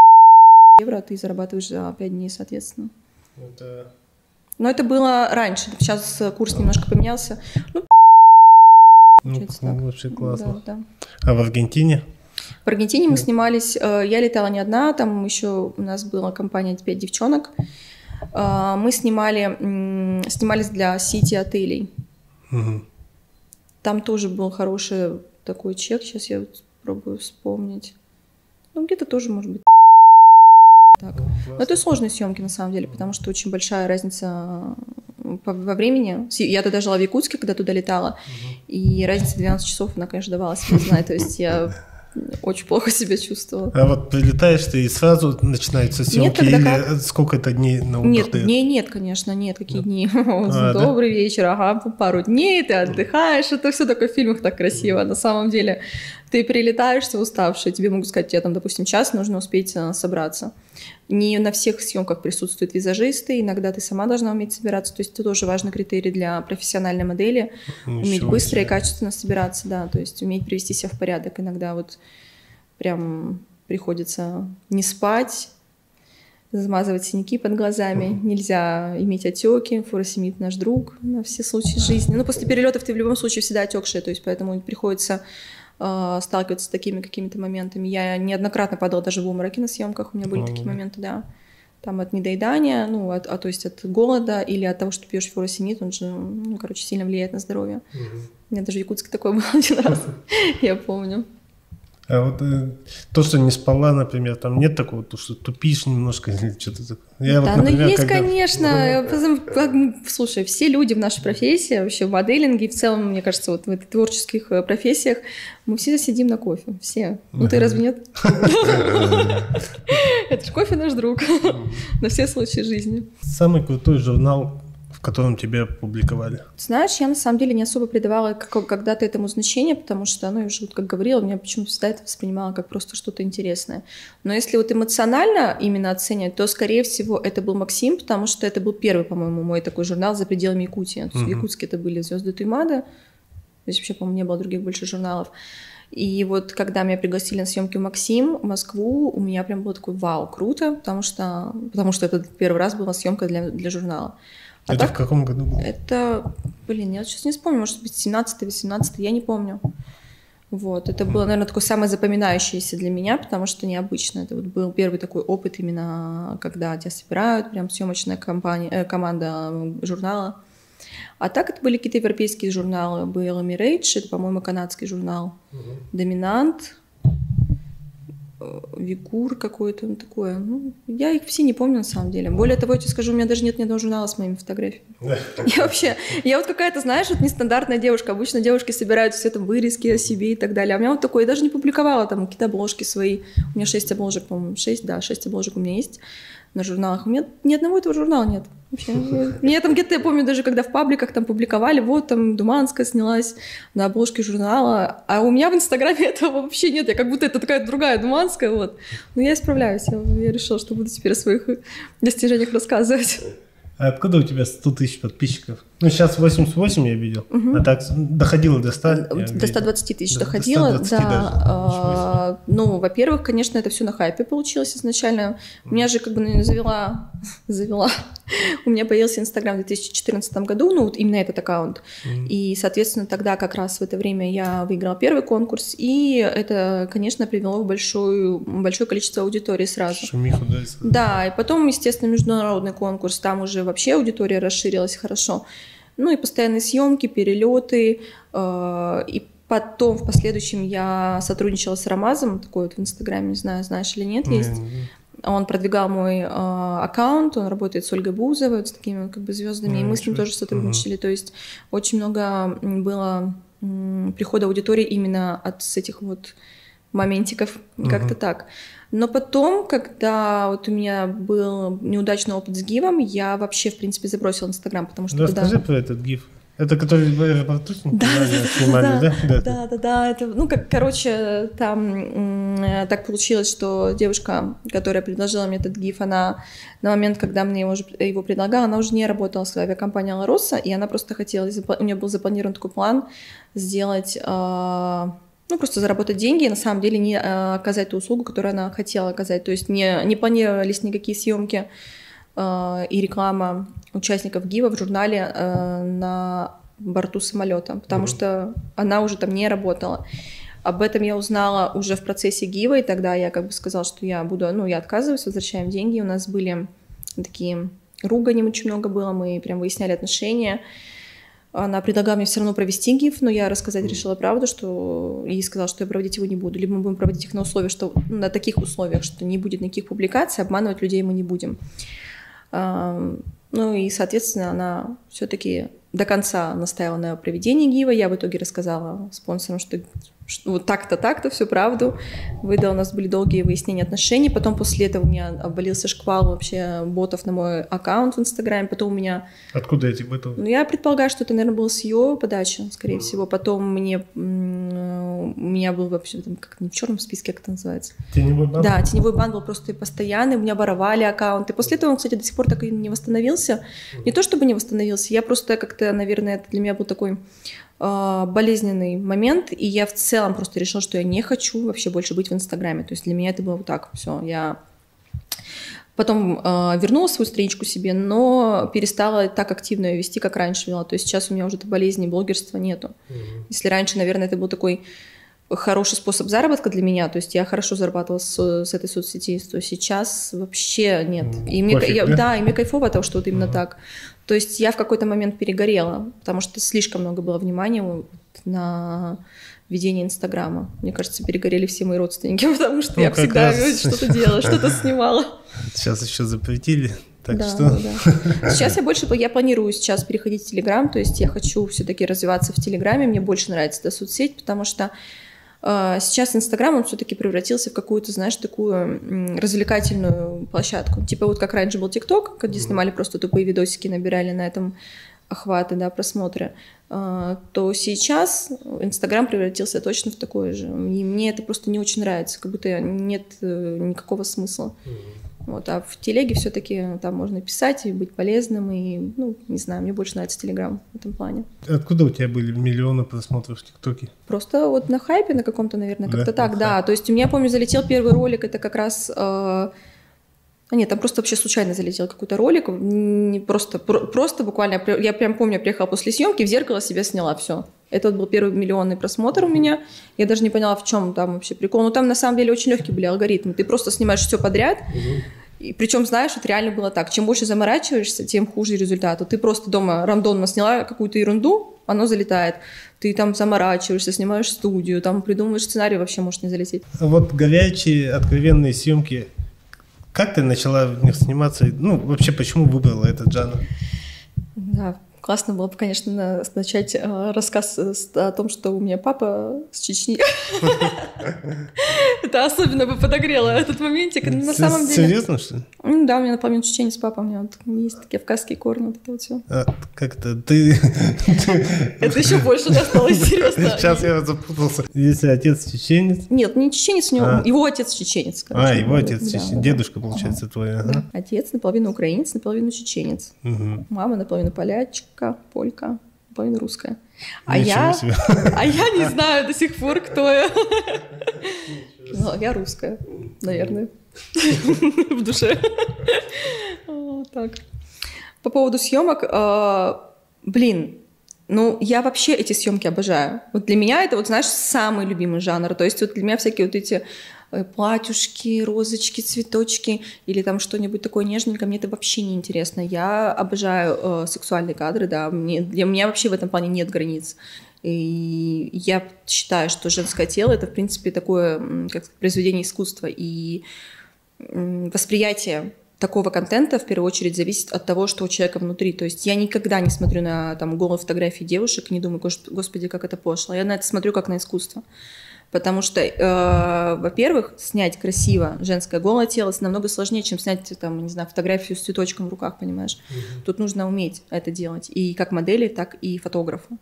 евро ты зарабатываешь за 5 дней, соответственно. Но это было раньше. Сейчас курс немножко поменялся. Вообще классно. Да. А в Аргентине? В Аргентине мы снимались, я летала не одна, там еще у нас была компания 5 девчонок. Мы снимались для сети отелей. Угу. Там тоже был хороший такой чек, сейчас я пробую вспомнить. Ну, где-то тоже, может быть, так. Но это сложные съемки, на самом деле, потому что очень большая разница во времени. Я тогда жила в Якутске, когда туда летала, и разница 12 часов, она, конечно, давала себе знать, то есть я очень плохо себя чувствовала. А вот прилетаешь ты и сразу начинаются съемки, или сколько это дней на отдых? Нет, дней нет, конечно, нет, какие дни. Добрый вечер, ага, пару дней ты отдыхаешь, это все только в фильмах так красиво, на самом деле. Ты прилетаешь, все уставший, тебе могут сказать, тебе там, допустим, час, нужно успеть собраться. Не на всех съемках присутствуют визажисты, иногда ты сама должна уметь собираться, то есть это тоже важный критерий для профессиональной модели, уметь быстро и качественно собираться, да, то есть уметь привести себя в порядок. Иногда вот прям приходится не спать, замазывать синяки под глазами, нельзя иметь отеки, фуросемид наш друг на все случаи жизни. Ну, после перелетов ты в любом случае всегда отекшая, то есть поэтому приходится сталкиваться с такими какими-то моментами. Я неоднократно падала даже в обмороки на съемках, у меня были такие моменты, да. Там от недоедания, ну, то есть от голода или от того, что пьешь фуросемид, он же, ну, короче, сильно влияет на здоровье. У меня даже в Якутске такое было один раз, я помню. А вот то, что не спала, например, там нет такого, что тупишь немножко или что-то такое? Да, вот, например, ну есть, конечно. Слушай, все люди в нашей профессии, вообще в моделинге, и в целом, мне кажется, вот в этих творческих профессиях, мы все сидим на кофе, все. Ну ты разве нет? Это же кофе наш друг на все случаи жизни. Самый крутой журнал, в котором тебя публиковали? Знаешь, я на самом деле не особо придавала когда-то этому значение, потому что, ну, я уже, как говорила, меня почему-то всегда это воспринимала как просто что-то интересное. Но если вот эмоционально именно оценивать, то, скорее всего, это был Максим, потому что это был первый, по-моему, мой такой журнал за пределами Якутии. То есть в Якутске это были «Звезды Туймада», здесь вообще, по-моему, не было других больших журналов. И вот когда меня пригласили на съемки в Максим, в Москву, у меня прям было такой вау, круто, потому что это первый раз была съемка для журнала. А это так, в каком году было? Это, я сейчас не вспомню, может быть, 17-18, я не помню. Вот, это было, наверное, такое самое запоминающееся для меня, потому что необычно. Это вот был первый такой опыт именно, когда тебя собирают, прям съемочная команда журнала. А так это были какие-то европейские журналы. Был Mirage, это, по-моему, канадский журнал. Доминант. Вигур какой-то, ну, такое. Ну, я их все не помню, на самом деле. Более того, я тебе скажу, у меня даже нет ни одного журнала с моими фотографиями. Я вот какая-то, знаешь, вот нестандартная девушка. Обычно девушки собирают все там вырезки о себе и так далее. А у меня вот такое, я даже не публиковала там какие-то обложки свои. У меня 6 обложек, по-моему, 6 обложек у меня есть на журналах. У меня ни одного этого журнала нет. Вообще. Мне там где-то, я помню, даже когда в пабликах там публиковали, вот там Думанская снялась на обложке журнала, а у меня в Инстаграме этого вообще нет, я как будто это такая другая Думанская, вот. Но я справляюсь, я решила, что буду теперь о своих достижениях рассказывать. А откуда у тебя 100 тысяч подписчиков? Ну, сейчас 88 я видел, а так доходило до 100? До 120 тысяч доходило, да. Ну, во-первых, конечно, это все на хайпе получилось изначально. Меня же как бы завела. У меня появился Инстаграм в 2014 году, ну, вот именно этот аккаунт. И, соответственно, тогда как раз в это время я выиграла первый конкурс, и это, конечно, привело к большое количество аудитории сразу. Шумиху, да? Да, и потом, естественно, международный конкурс, там уже вообще аудитория расширилась хорошо. Ну и постоянные съемки, перелеты. И потом в последующем я сотрудничала с Рамазом, такой вот в Инстаграме, не знаю, знаешь или нет, есть. Он продвигал мой аккаунт, он работает с Ольгой Бузовой, вот с такими вот, как бы звездами, и мы с ним тоже сотрудничали. То есть очень много было прихода аудитории именно от этих вот моментиков, как-то так. Но потом, когда вот у меня был неудачный опыт с гивом, я вообще, в принципе, забросила Инстаграм, потому что... Расскажи про этот гив. Это который в аэропорту снимали, да? Да. Это, ну, короче, там так получилось, что девушка, которая предложила мне этот гиф, она на момент, когда мне его предлагала, она уже не работала с авиакомпанией «Алроса», и она просто хотела... У нее был запланирован такой план сделать... Ну, просто заработать деньги и на самом деле не оказать ту услугу, которую она хотела оказать. То есть не планировались никакие съемки и реклама участников ГИВа в журнале на борту самолета, потому что она уже там не работала. Об этом я узнала уже в процессе ГИВа, и тогда я как бы сказала, что я отказываюсь, возвращаем деньги. У нас были такие ругани, очень много было, мы прям выясняли отношения. Она предлагала мне все равно провести ГИФ, но я рассказать решила правду, и сказала, что я проводить его не буду. Либо мы будем проводить их на таких условиях, что не будет никаких публикаций, обманывать людей мы не будем. Ну и, соответственно, она все-таки до конца настаивала на проведении ГИВа. Я в итоге рассказала спонсорам, что вот так-то, всю правду. У нас были долгие выяснения отношений. Потом после этого у меня обвалился шквал вообще ботов на мой аккаунт в Инстаграме. Потом у меня... Откуда эти боты? Ну, я предполагаю, что это, наверное, было с ее подачи, скорее всего. Потом у меня был вообще, как не в черном списке, как это называется? Теневой бан? Да, теневой бан был просто постоянный. У меня воровали аккаунты. После этого он, кстати, до сих пор так и не восстановился. Не то чтобы не восстановился, я просто как-то, наверное, это для меня был такой... болезненный момент, и я в целом просто решила, что я не хочу вообще больше быть в Инстаграме. То есть для меня это было вот так, все. Я потом вернула свою страничку себе, но перестала так активно ее вести, как раньше вела. То есть сейчас у меня уже этой болезни блогерства нету. Если раньше, наверное, это был такой хороший способ заработка для меня, то есть я хорошо зарабатывала с этой соцсети, то сейчас вообще нет. И мне кайфово от того, что вот именно так. То есть я в какой-то момент перегорела, потому что слишком много было внимания на ведение Инстаграма. Мне кажется, перегорели все мои родственники, потому что я всегда что-то делала, что-то снимала. Сейчас еще запретили. Так да, что... да. Сейчас я планирую сейчас переходить в Телеграм, то есть я хочу все-таки развиваться в Телеграме, мне больше нравится эта соцсеть, потому что сейчас Инстаграм, он все-таки превратился в какую-то, знаешь, такую развлекательную площадку. Типа вот как раньше был ТикТок, где снимали просто тупые видосики, набирали на этом охваты, да, просмотры, то сейчас Инстаграм превратился точно в такое же. И мне это просто не очень нравится, как будто нет никакого смысла. Вот, а в телеге все-таки там можно писать и быть полезным, и, ну, не знаю, мне больше нравится Телеграм в этом плане. Откуда у тебя были миллионы просмотров в ТикТоке? Просто вот на хайпе на каком-то, наверное, как-то так, да. То есть у меня, помню, залетел первый ролик, это как раз... Нет, там просто вообще случайно залетел какой-то ролик, просто буквально, я прям помню, я приехала после съемки, в зеркало себя сняла, все. Это вот был первый миллионный просмотр у меня. Я даже не поняла, в чем там вообще прикол. Но там на самом деле очень легкие были алгоритмы. Ты просто снимаешь все подряд. И причем, знаешь, вот реально было так. Чем больше заморачиваешься, тем хуже результат. Вот ты просто дома рандомно сняла какую-то ерунду, оно залетает. Ты там заморачиваешься, снимаешь студию, там придумываешь сценарий, вообще может не залететь. Вот горячие, откровенные съемки. Как ты начала в них сниматься? Ну, вообще, почему выбрала этот жанр? Да, классно было бы, конечно, начать рассказ о том, что у меня папа с Чечни. Это особенно бы подогрело этот моментик. На самом деле... Серьезно, что ли? Да, у меня наполовину чеченец папа, у меня есть такие кавказские корни, вот это вот все. Как-то ты... Это еще больше стало интересно. Сейчас я запутался. Если отец чеченец... Нет, не чеченец, у него его отец чеченец. Его отец чеченец. Дедушка, получается, твой. Отец наполовину украинец, наполовину чеченец. Мама наполовину полячка, полька, наполовину русская. А я не знаю до сих пор, кто я. Я русская, наверное, в душе. Так. По поводу съемок, я вообще эти съемки обожаю. Вот для меня это, вот знаешь, самый любимый жанр. То есть вот для меня всякие вот эти платьюшки, розочки, цветочки или там что-нибудь такое нежненькое, мне это вообще не интересно. Я обожаю сексуальные кадры, да. Для меня вообще в этом плане нет границ. И я считаю, что женское тело — это, в принципе, такое, как сказать, произведение искусства. И восприятие такого контента в первую очередь зависит от того, что у человека внутри. То есть я никогда не смотрю на там голые фотографии девушек и не думаю, господи, как это пошло. Я на это смотрю как на искусство. Потому что, во-первых, снять красиво женское голое тело намного сложнее, чем снять там, не знаю, фотографию с цветочком в руках, понимаешь? Тут нужно уметь это делать. И как модели, так и фотографу.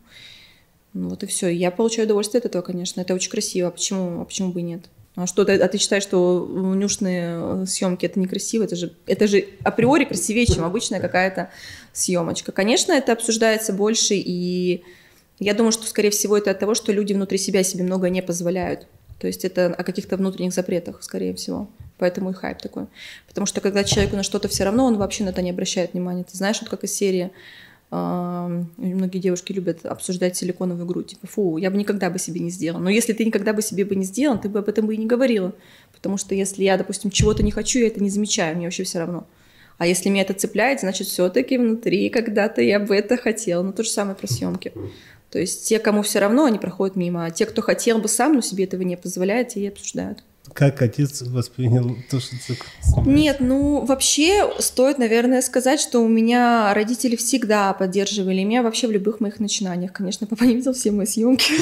Вот и все. Я получаю удовольствие от этого, конечно. Это очень красиво. Почему бы и нет? А ты считаешь, что нюшные съемки это некрасиво? Это же априори красивее, чем обычная какая-то съемочка. Конечно, это обсуждается больше, и я думаю, что, скорее всего, это от того, что люди внутри себя себе многое не позволяют. То есть это о каких-то внутренних запретах, скорее всего. Поэтому и хайп такой. Потому что когда человеку на что-то все равно, он вообще на это не обращает внимания. Ты знаешь, вот как из серии многие девушки любят обсуждать силиконовую грудь. Типа, фу, я бы никогда бы себе не сделала. Но если ты никогда бы себе не сделала, ты бы об этом и не говорила. Потому что если я, допустим, чего-то не хочу, я это не замечаю, мне вообще все равно. А если меня это цепляет, значит, все-таки внутри когда-то я бы это хотела. Но то же самое про съемки. То есть те, кому все равно, они проходят мимо. А те, кто хотел бы сам, но себе этого не позволяет, и обсуждают. Как отец воспринял то, что ты... Нет, вообще стоит, наверное, сказать, что у меня родители всегда поддерживали меня вообще в любых моих начинаниях. Конечно, папа не видел все мои съемки.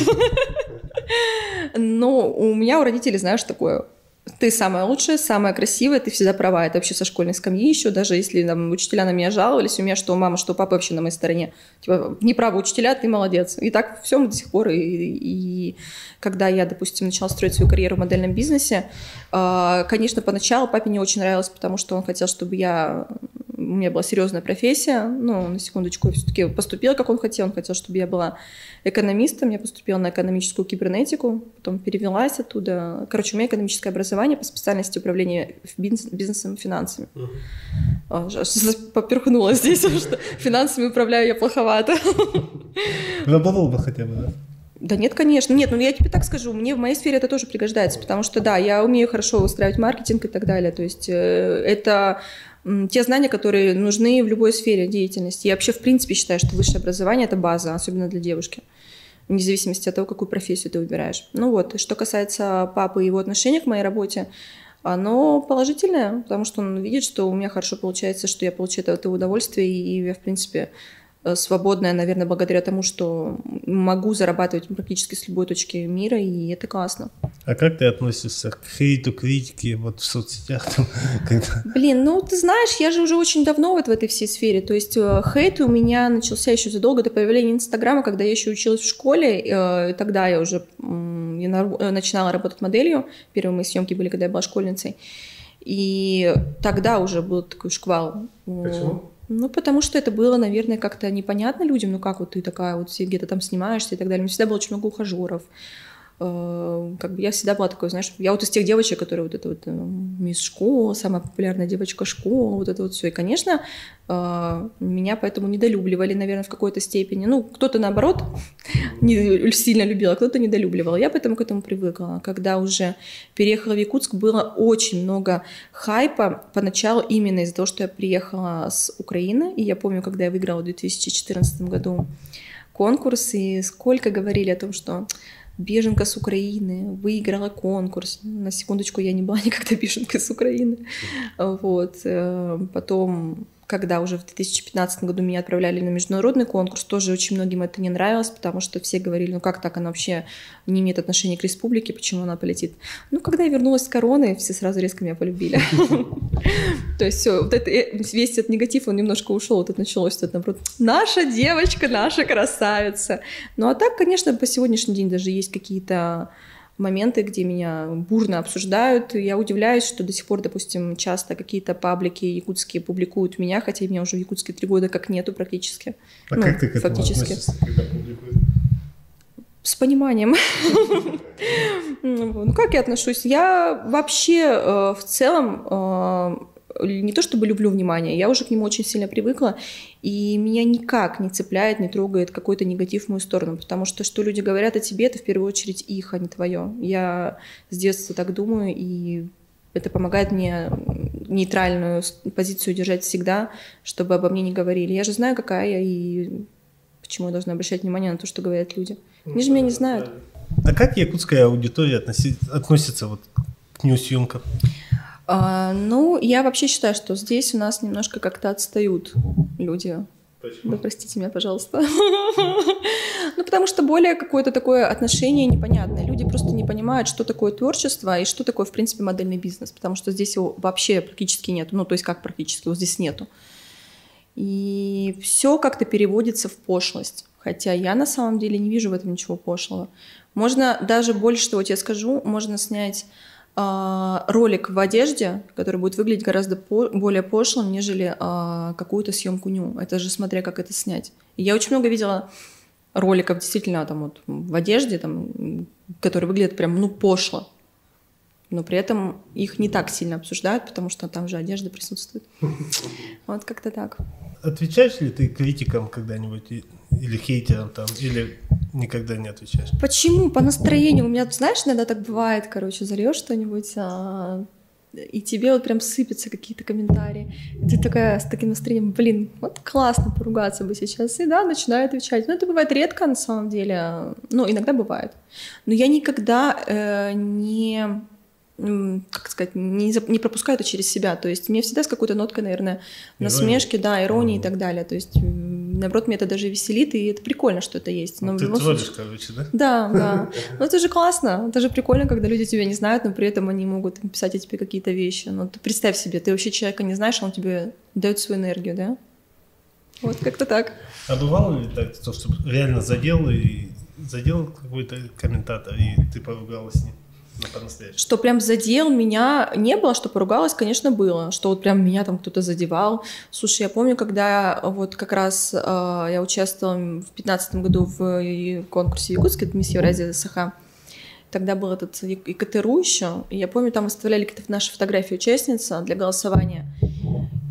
Но у родителей, знаешь, такое: ты самая лучшая, самая красивая, ты всегда права. Это вообще со школьной скамьи еще, даже если там учителя на меня жаловались, у меня что мама, что папа вообще на моей стороне. Типа, не правы учителя, ты молодец. И так все мы до сих пор. И когда я, допустим, начала строить свою карьеру в модельном бизнесе, конечно, поначалу папе не очень нравилось, потому что он хотел, чтобы у меня была серьезная профессия. На секундочку, я все-таки поступила, как он хотел. Он хотел, чтобы я была экономистом. Я поступила на экономическую кибернетику, потом перевелась оттуда. Короче, у меня экономическое образование по специальности управления бизнесом и финансами. Поперхнулась здесь, потому что финансами управляю я плоховато. Работал бы хотя бы, да? Да нет, конечно. Нет, я тебе так скажу, мне в моей сфере это тоже пригождается, потому что, да, я умею хорошо выстраивать маркетинг и так далее. То есть это те знания, которые нужны в любой сфере деятельности. Я вообще, в принципе, считаю, что высшее образование – это база, особенно для девушки, вне зависимости от того, какую профессию ты выбираешь. Что касается папы и его отношения к моей работе, оно положительное, потому что он видит, что у меня хорошо получается, что я получаю от этого удовольствие, и я, в принципе, свободная, наверное, благодаря тому, что могу зарабатывать практически с любой точки мира, и это классно. А как ты относишься к хейту, критике в соцсетях? Ты знаешь, я же уже очень давно в этой всей сфере, то есть хейт у меня начался еще задолго до появления Инстаграма, когда я еще училась в школе, и тогда я уже начинала работать моделью, первые мои съемки были, когда я была школьницей, и тогда уже был такой шквал. Почему? Потому что это было, наверное, как-то непонятно людям, как вот ты такая вот где-то там снимаешься и так далее. У меня всегда было очень много ухажеров. как бы я всегда была такой, знаешь, я вот из тех девочек, которые вот это вот мисс школа, самая популярная девочка школы, вот это вот все. И, конечно, меня поэтому недолюбливали, наверное, в какой-то степени. Ну, кто-то, наоборот, не сильно любил, а кто-то недолюбливал. Я поэтому к этому привыкла. Когда уже переехала в Якутск, было очень много хайпа поначалу именно из-за того, что я приехала с Украины. И я помню, когда я выиграла в 2014 году конкурс, и сколько говорили о том, что беженка с Украины выиграла конкурс. На секундочку, я не была никогда беженкой с Украины. Вот. Потом, когда уже в 2015 году меня отправляли на международный конкурс, тоже очень многим это не нравилось, потому что все говорили, ну как так, она вообще не имеет отношения к республике, почему она полетит? Ну, когда я вернулась с короны, все сразу резко меня полюбили. То есть все, вот это, весь этот негатив, он немножко ушел, вот это началось, это наоборот, наша девочка, наша красавица. Ну а так, конечно, по сегодняшний день даже есть какие-то моменты, где меня бурно обсуждают. Я удивляюсь, что до сих пор, допустим, часто какие-то паблики якутские публикуют меня, хотя меня уже в Якутске 3 года как нету практически. А как ты к этому относишься, когда публикуют? С пониманием. Ну, как я отношусь? Я вообще в целом не то чтобы люблю внимание, я уже к нему очень сильно привыкла, и меня никак не цепляет, не трогает какой-то негатив в мою сторону, потому что люди говорят о тебе, это в первую очередь их, а не твое. Я с детства так думаю, и это помогает мне нейтральную позицию держать всегда, чтобы обо мне не говорили. Я же знаю, какая я, и почему я должна обращать внимание на то, что говорят люди. Они же меня не знают. А как якутская аудитория относится вот к ньюсъемкам? Ну, я вообще считаю, что здесь у нас немножко как-то отстают люди. Почему? Да, простите меня, пожалуйста. Ну, потому что более какое-то такое отношение непонятное. Люди просто не понимают, что такое творчество и что такое, в принципе, модельный бизнес, потому что здесь его вообще практически нету. Ну, то есть как практически, его здесь нету. И все как-то переводится в пошлость. Хотя я на самом деле не вижу в этом ничего пошлого. Можно даже больше того, тебе скажу, можно снять ролик в одежде, который будет выглядеть гораздо более пошлым, нежели какую-то съемку ню. Это же смотря, как это снять. И я очень много видела роликов действительно там вот в одежде, там, которые выглядят прям, ну, пошло. Но при этом их не так сильно обсуждают, потому что там же одежда присутствует. Вот как-то так. Отвечаешь ли ты критикам когда-нибудь или хейтерам там, или никогда не отвечаешь? Почему? По настроению. У меня, знаешь, иногда так бывает, короче, зальешь что-нибудь, и тебе вот прям сыпятся какие-то комментарии. И ты такая с таким настроением, блин, вот классно поругаться бы сейчас. И да, начинаю отвечать. Но это бывает редко, на самом деле. Ну, иногда бывает. Но я никогда как сказать, не пропускаю это через себя. То есть мне всегда с какой-то ноткой, наверное, насмешки, да, иронии и так далее. То есть, наоборот, меня это даже веселит, и это прикольно, что это есть. Но ты троллишь, короче, да? Да, да. Но это же классно. Это же прикольно, когда люди тебя не знают, но при этом они могут писать о тебе какие-то вещи. Ну, ты представь себе, ты вообще человека не знаешь, а он тебе дает свою энергию, да? Вот как-то так. А бывало ли так, что реально задел какой-то комментатор, и ты поругалась с ним? Что прям задел меня не было, что поругалась, конечно, было. Что вот прям меня там кто-то задевал. Слушай, я помню, когда вот как раз я участвовала в 2015 году в конкурсе Якутска, это «Мисс Евразия СХ». Тогда был этот ИКТРУ еще. И я помню, там выставляли какие-то наши фотографии участницы для голосования.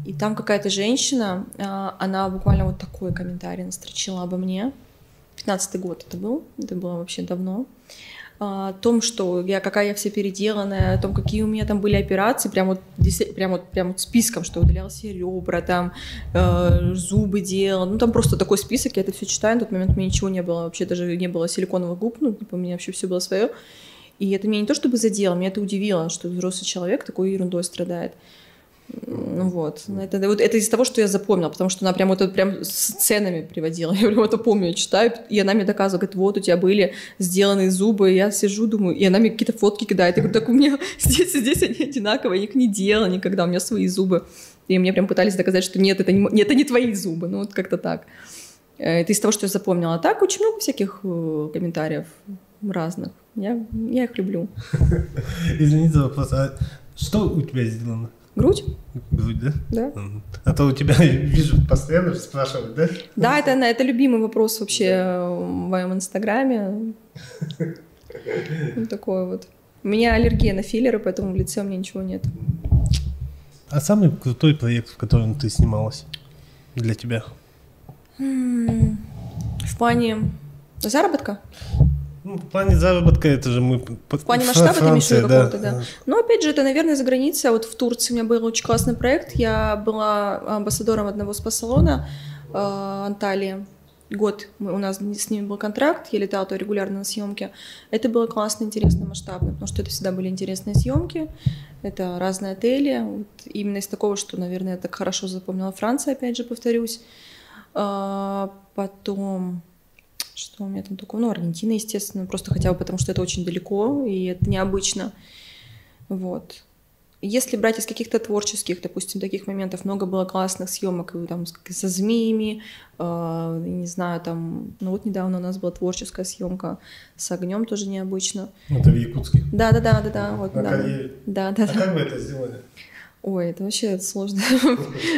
И там какая-то женщина, она буквально вот такой комментарий настрочила обо мне. 15-й год это было вообще давно. О том, что какая я вся переделанная, о том, какие у меня там были операции, прям вот списком, что удалял все ребра, там зубы делал, ну там просто такой список, я это все читаю, на тот момент у меня ничего не было, вообще даже не было силиконовых губ, ну типа, у меня вообще все было свое, и это меня не то чтобы задело, меня это удивило, что взрослый человек такой ерундой страдает. Ну вот. Это из-за того, что я запомнила, потому что она прям с сценами приводила. Я прям это помню, я читаю, и она мне доказывает, говорит, вот у тебя были сделаны зубы, и я сижу, думаю, и она мне какие-то фотки кидает. Я говорю, так у меня здесь они одинаковые, я их не делала никогда, у меня свои зубы. И мне прям пытались доказать, что нет, это не твои зубы, ну вот как-то так. Это из-за того, что я запомнила. А так очень много всяких комментариев разных. Я их люблю. Извини за вопрос, а что у тебя сделано? Грудь? Грудь, да? Да. А то у тебя, вижу, постоянно спрашивают, да? Да, это любимый вопрос вообще в моем инстаграме. Вот такое вот. У меня аллергия на филлеры, поэтому в лице у меня ничего нет. А самый крутой проект, в котором ты снималась для тебя? В плане заработка? Ну, в плане заработка это же мы... В плане масштаба ты имеешь в виду да. какого-то, да? Ну, опять же, это, наверное, за границей. А вот в Турции у меня был очень классный проект. Я была амбассадором одного спа-салона Анталия. Год у нас с ними был контракт, я летала то регулярно на съемки. Это было классно, интересно, масштабно, потому что это всегда были интересные съемки, это разные отели. Вот именно из такого, что, наверное, я так хорошо запомнила Франция, опять же, повторюсь. Потом, что у меня там такое? Ну, Аргентина, естественно, просто хотя бы потому, что это очень далеко, и это необычно. Вот. Если брать из каких-то творческих, допустим, таких моментов, много было классных съемок там, со змеями, не знаю, там, ну вот недавно у нас была творческая съемка с огнем, тоже необычно. Это в Якутске? Да, вот, на карьере? Да. Как вы это сделали? Ой, это вообще сложно.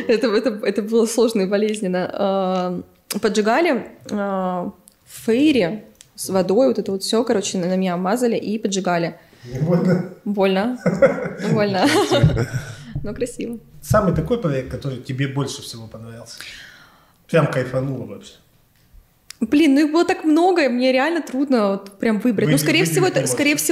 Это было сложно и болезненно. Поджигали в фейре с водой, вот это вот все, короче, на меня мазали и поджигали. Не больно? Больно. Но красиво. Самый такой проект, который тебе больше всего понравился? Прям кайфануло вообще. Блин, ну их было так много, и мне реально трудно вот прям выбрать. Ну, скорее всего,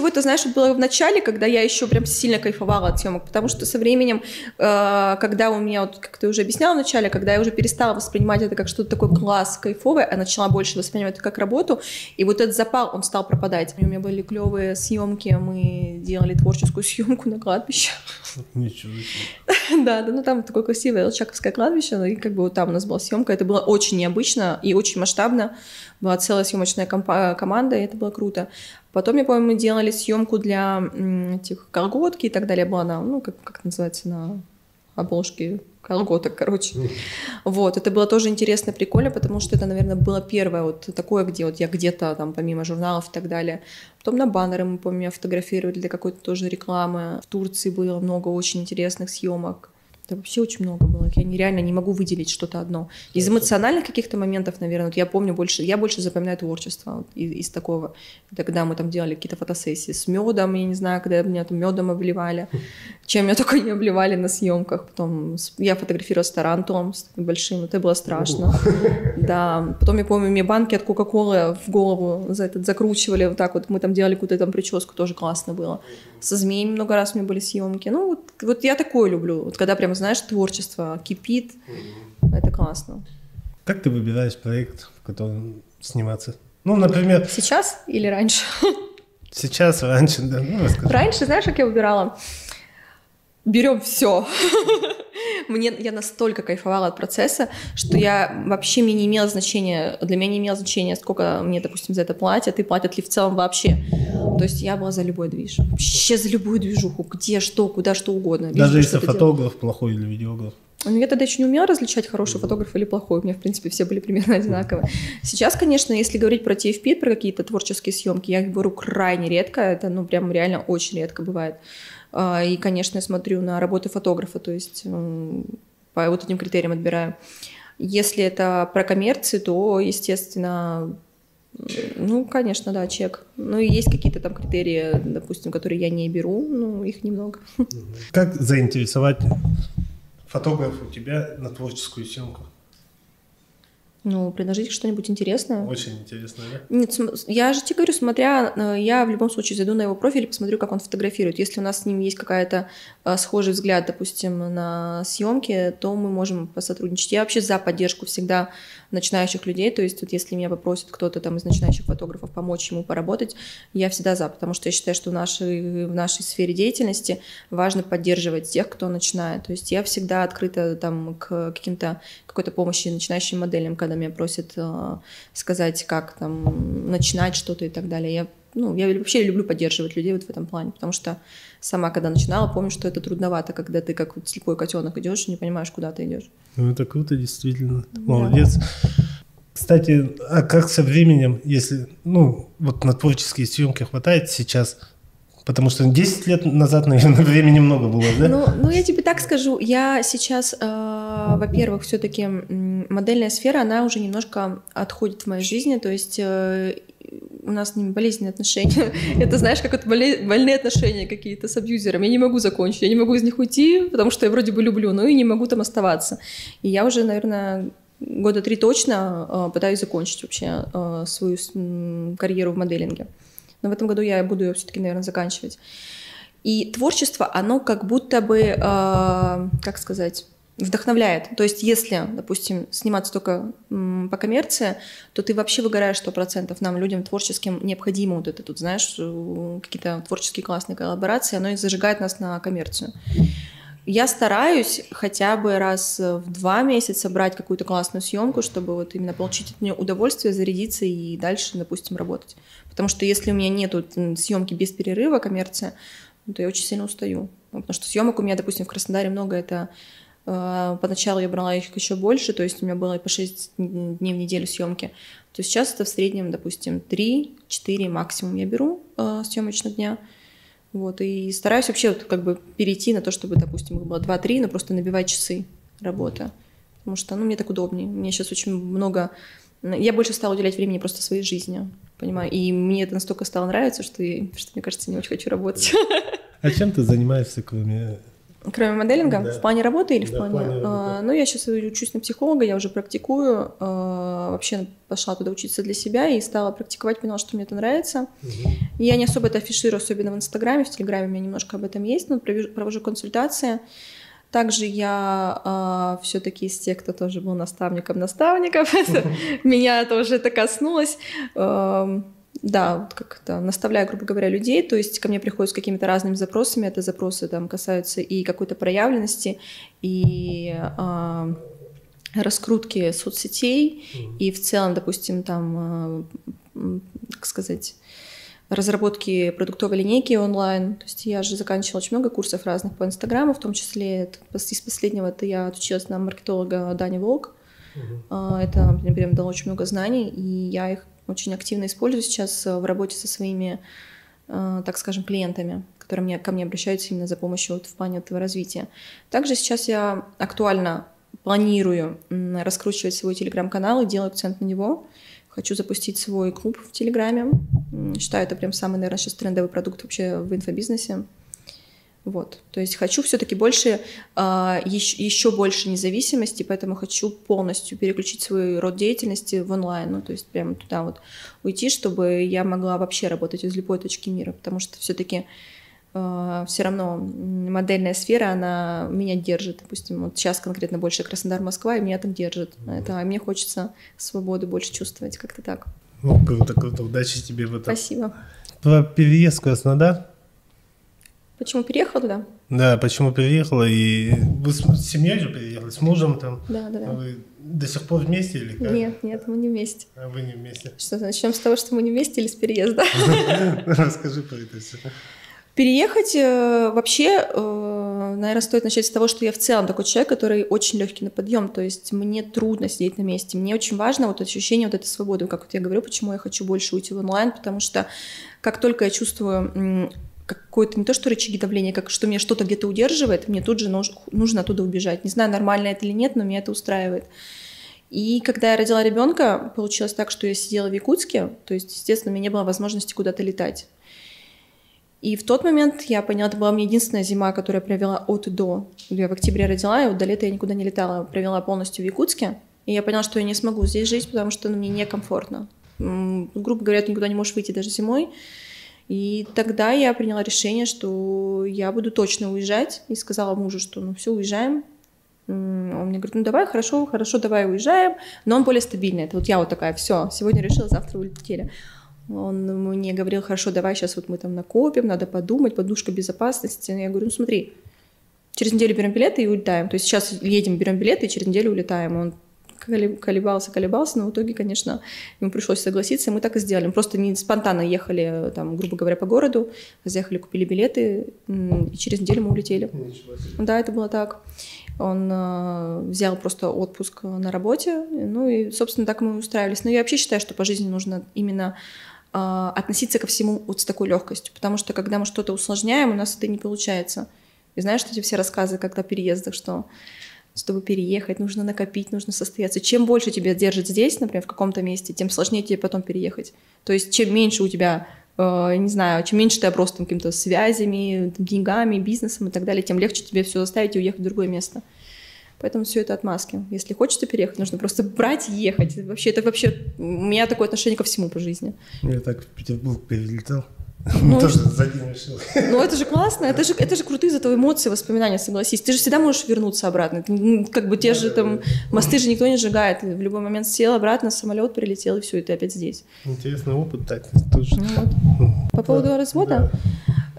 это, знаешь, было в начале, когда я еще прям сильно кайфовала от съемок, потому что со временем, когда у меня, вот, как ты уже объясняла в начале, когда я уже перестала воспринимать это как что-то такое класс, кайфовое, а начала больше воспринимать это как работу, и вот этот запал, он стал пропадать. У меня были клевые съемки, мы делали творческую съемку на кладбище. Ничего себе. Да, ну там такое красивое Чаковское кладбище, и как бы вот там у нас была съемка, это было очень необычно и очень масштабно. Была целая съемочная команда, и это было круто. Потом, я помню, мы делали съемку для этих колготки и так далее. Была на, ну, как это называется, на обложке колготок, короче. Вот, это было тоже интересно, прикольно, потому что это, наверное, было первое вот такое, где вот я где-то там, помимо журналов и так далее. Потом на баннеры, мы, помню, фотографировали для какой-то тоже рекламы. В Турции было много очень интересных съемок. Это вообще очень много было. Я реально не могу выделить что-то одно. Из эмоциональных каких-то моментов, наверное, вот я помню я больше запоминаю творчество вот, из такого. Когда мы там делали какие-то фотосессии с медом, я не знаю, когда меня там медом обливали, чем меня только не обливали на съемках. Потом я фотографировала с тарантулом, с таким большим, это было страшно. Да. Потом я помню, мне банки от Кока-Колы в голову закручивали, вот так вот. Мы там делали какую-то там прическу, тоже классно было. Со змеями много раз у меня были съемки. Ну, вот я такое люблю. Вот когда прям, знаешь, творчество кипит, это классно. Как ты выбираешь проект, в котором сниматься? Ну, например... Сейчас или раньше? Сейчас, раньше, да. Ну, расскажи. Раньше, знаешь, как я выбирала? Берем все. Я настолько кайфовала от процесса, что мне не имело значения, для меня не имело значения, сколько мне, допустим, за это платят, и платят ли в целом вообще. То есть я была за любой движ. Вообще за любую движуху, где, что, куда, что угодно. Даже если фотограф плохой или видеограф. Ну, я тогда еще не умела различать хороший фотограф или плохой. У меня, в принципе, все были примерно одинаковые. Сейчас, конечно, если говорить про TFP, про какие-то творческие съемки, я их беру крайне редко. Это, ну, прям реально очень редко бывает. И, конечно, я смотрю на работы фотографа, то есть по вот этим критериям отбираю. Если это про коммерцию, то, естественно, ну, конечно, да, чек. Ну, и есть какие-то там критерии, допустим, которые я не беру, ну, их немного. Как заинтересовать фотографа у тебя на творческую съемку? Ну, предложить что-нибудь интересное. Очень интересно, да? Нет, я же тебе говорю, я в любом случае зайду на его профиль и посмотрю, как он фотографирует. Если у нас с ним есть какая-то схожий взгляд, допустим, на съемки, то мы можем посотрудничать. Я вообще за поддержку всегда начинающих людей, то есть вот если меня попросит кто-то там из начинающих фотографов помочь ему поработать, я всегда за, потому что я считаю, что в нашей сфере деятельности важно поддерживать тех, кто начинает. То есть я всегда открыта там к какой-то помощи начинающим моделям, когда меня просят сказать, как там начинать что-то и так далее. Я вообще люблю поддерживать людей вот в этом плане, потому что сама, когда начинала, помню, что это трудновато, когда ты как вот слепой котенок идешь и не понимаешь, куда ты идешь. Ну, это круто, действительно. Молодец. Кстати, а как со временем, если, ну, вот на творческие съемки хватает сейчас? Потому что 10 лет назад, наверное, времени много было, да? Ну, я тебе так скажу. Я сейчас, во-первых, все-таки модельная сфера, она уже немножко отходит в моей жизни. То есть у нас с ними болезненные отношения. Это, знаешь, как это больные отношения какие-то с абьюзером. Я не могу закончить, я не могу из них уйти, потому что я вроде бы люблю, но и не могу там оставаться. И я уже, наверное, 3 года точно пытаюсь закончить вообще свою карьеру в моделинге. Но в этом году я буду ее все-таки, наверное, заканчивать. И творчество, оно как будто бы, как сказать, вдохновляет. То есть если, допустим, сниматься только по коммерции, то ты вообще выгораешь 100%. Нам, людям творческим, необходимо вот это тут, знаешь, какие-то творческие классные коллаборации, оно и зажигает нас на коммерцию. Я стараюсь хотя бы раз в 2 месяца брать какую-то классную съемку, чтобы вот именно получить от нее удовольствие, зарядиться и дальше, допустим, работать. Потому что если у меня нету съемки без перерыва, коммерция, то я очень сильно устаю. Потому что съемок у меня, допустим, в Краснодаре много, это поначалу я брала их еще больше, то есть у меня было по 6 дней в неделю съемки. То сейчас это в среднем, допустим, 3-4 максимум я беру съемочных дня. Вот, и стараюсь вообще вот как бы перейти на то, чтобы, допустим, их было 2-3, но просто набивать часы работы. Потому что, мне так удобнее. Мне сейчас очень много... Я больше стала уделять времени просто своей жизни, понимаю. И мне это настолько стало нравиться, что мне кажется, не очень хочу работать. А чем ты занимаешься, кроме моделинга? Да. В плане работы или в плане... работы. Я сейчас учусь на психолога, я уже практикую. Вообще пошла туда учиться для себя и стала практиковать, поняла, что мне это нравится. Я не особо это афиширую, особенно в Инстаграме, в Телеграме у меня немножко об этом есть, но провожу консультации. Также я все-таки из тех, кто тоже был наставников. Меня тоже это коснулось. Да, вот как-то наставляю, грубо говоря, людей, то есть ко мне приходят с какими-то разными запросами, это запросы там касаются и какой-то проявленности, и раскрутки соцсетей, и в целом, допустим, там, как сказать, разработки продуктовой линейки онлайн. То есть я же заканчивала очень много курсов разных по Инстаграму, в том числе из последнего это я отучилась на маркетолога Дани Волк. Это, например, дало очень много знаний, и я их очень активно использую сейчас в работе со своими, так скажем, клиентами, которые ко мне обращаются именно за помощью в плане этого развития. Также сейчас я актуально планирую раскручивать свой телеграм-канал и делаю акцент на него. Хочу запустить свой клуб в Телеграме. Считаю, это прям самый, наверное, сейчас трендовый продукт вообще в инфобизнесе. Вот. То есть хочу все-таки больше, еще больше независимости, поэтому хочу полностью переключить свой род деятельности в онлайн, то есть прямо туда вот уйти, чтобы я могла вообще работать из любой точки мира, потому что все-таки все равно модельная сфера, она меня держит. Допустим, вот сейчас конкретно больше Краснодар-Москва, и меня там держит. А мне хочется свободы больше чувствовать, как-то так. Круто. Удачи тебе в этом. Спасибо. Про переезд в Краснодар? Почему переехала туда? Да, почему переехала? И вы с семьей же переехали, с мужем там? Да. Вы до сих пор вместе или как? Нет, мы не вместе. А вы не вместе? Что, начнем с того, что мы не вместе или с переезда? Расскажи про это все. Переехать вообще, наверное, стоит начать с того, что я в целом такой человек, который очень легкий на подъем, то есть мне трудно сидеть на месте, мне очень важно вот ощущение вот этой свободы, как вот я говорю, почему я хочу больше уйти в онлайн, потому что как только я чувствую какое-то не то что рычаги давления, как что меня что-то где-то удерживает, мне тут же нужно оттуда убежать. Не знаю, нормально это или нет, но меня это устраивает. И когда я родила ребенка, получилось так, что я сидела в Якутске, то есть, естественно, у меня не было возможности куда-то летать. И в тот момент я поняла, это была у меня единственная зима, которую я провела от и до. Я в октябре родила, и вот до лета я никуда не летала, провела полностью в Якутске. И я поняла, что я не смогу здесь жить, потому что мне некомфортно. Грубо говоря, ты никуда не можешь выйти даже зимой. И тогда я приняла решение, что я буду точно уезжать. И сказала мужу, что все, уезжаем. Он мне говорит, давай, хорошо, давай уезжаем. Но он более стабильный. Это вот я вот такая, все, сегодня решила, завтра улетели. Он мне говорил, хорошо, давай сейчас вот мы там накопим, надо подумать, подушка безопасности. Я говорю, смотри, через неделю берем билеты и улетаем. То есть сейчас едем, берем билеты и через неделю улетаем. Он колебался, но в итоге, конечно, ему пришлось согласиться, и мы так и сделали. Мы просто не спонтанно ехали, там, грубо говоря, по городу, заехали, купили билеты, и через неделю мы улетели. Да, это было так. Он взял просто отпуск на работе, и, собственно, так мы устраивались. Но я вообще считаю, что по жизни нужно именно относиться ко всему вот с такой легкостью, потому что, когда мы что-то усложняем, у нас это не получается. И знаешь, что эти все рассказы, когда о переездах, что чтобы переехать, нужно накопить, нужно состояться. Чем больше тебя держит здесь, например, в каком-то месте, тем сложнее тебе потом переехать. То есть чем меньше у тебя, не знаю, чем меньше ты оброс там какими-то связями, деньгами, бизнесом и так далее, тем легче тебе все заставить и уехать в другое место. Поэтому все это отмазки. Если хочется переехать, нужно просто брать и ехать. Это вообще у меня такое отношение ко всему по жизни. Я так в Петербург перелетел. Ну, тоже за день решил. Ну, это же классно, это же крутые зато эмоции, воспоминания, согласись. Ты же всегда можешь вернуться обратно. Как бы те же там мосты же никто не сжигает. В любой момент сел обратно, самолет прилетел, и все, и ты опять здесь. Интересный опыт, так тоже. Ну, вот. По поводу развода? Да.